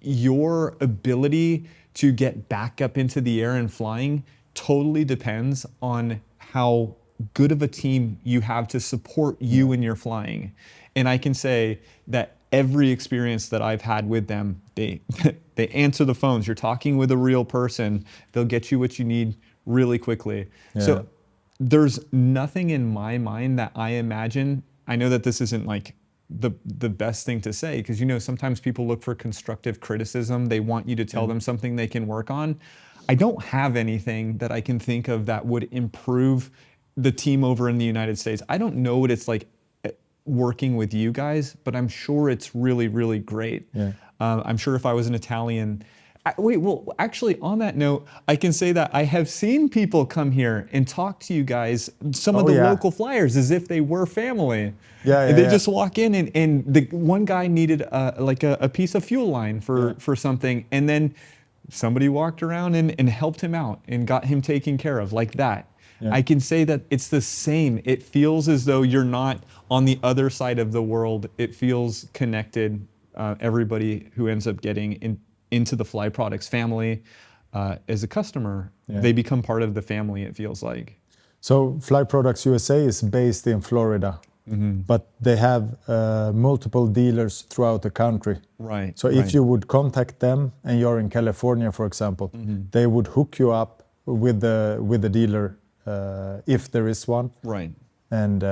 your ability to get back up into the air and flying totally depends on how good of a team you have to support you in your flying. And I can say that every experience that I've had with them, they answer the phones. You're talking with a real person. They'll get you what you need really quickly. Yeah. So there's nothing in my mind that I imagine. I know that this isn't like the best thing to say, because sometimes people look for constructive criticism. They want you to tell them something they can work on. I don't have anything that I can think of that would improve the team over in the United States. I don't know what it's like working with you guys, but I'm sure it's really, really great. Yeah. I'm sure if I was an Italian, actually on that note, I can say that I have seen people come here and talk to you guys, some of the local flyers, as if they were family. They just walk in and the one guy needed a piece of fuel line for something, and then somebody walked around and helped him out and got him taken care of like that. Yeah. I can say that it's the same. It feels as though you're not on the other side of the world. It feels connected. Everybody who ends up getting into the Fly Products family as a customer, they become part of the family, it feels like. So Fly Products USA is based in Florida, but they have multiple dealers throughout the country. Right. So if you would contact them and you're in California, for example, they would hook you up with the dealer if there is one, Right. and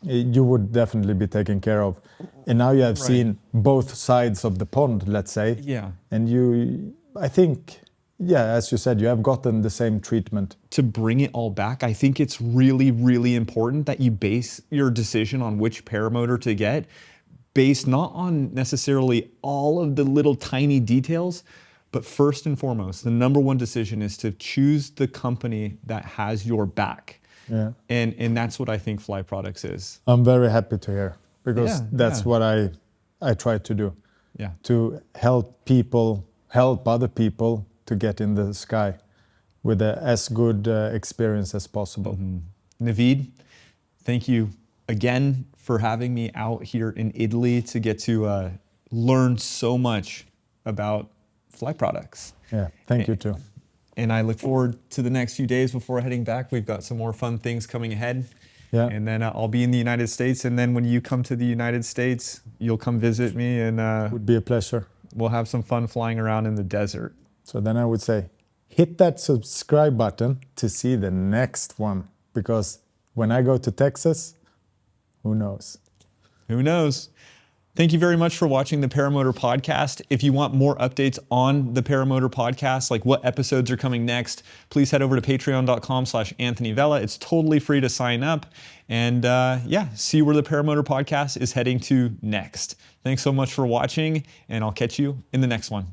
you would definitely be taken care of. And now you have seen both sides of the pond, let's say. Yeah. And I think, yeah, as you said, you have gotten the same treatment. To bring it all back, I think it's really, really important that you base your decision on which paramotor to get based not on necessarily all of the little tiny details, but first and foremost, the number one decision is to choose the company that has your back. Yeah. And that's what I think Fly Products is. I'm very happy to hear, because Yeah, that's yeah. what I try to do. Yeah. To help people, help other people to get in the sky with as good experience as possible. Naveed, thank you again for having me out here in Italy to get to learn so much about Fly Products. Yeah, thank you too. And I look forward to the next few days before heading back. We've got some more fun things coming ahead. Yeah. And then I'll be in the United States. And then when you come to the United States, you'll come visit me and Would be a pleasure. we'll have some fun flying around in the desert. So then I would say, hit that subscribe button to see the next one, because when I go to Texas, who knows? Who knows? Thank you very much for watching the Paramotor Podcast. If you want more updates on the Paramotor Podcast, like what episodes are coming next, please head over to patreon.com/Anthony Vella. It's totally free to sign up. And see where the Paramotor Podcast is heading to next. Thanks so much for watching, and I'll catch you in the next one.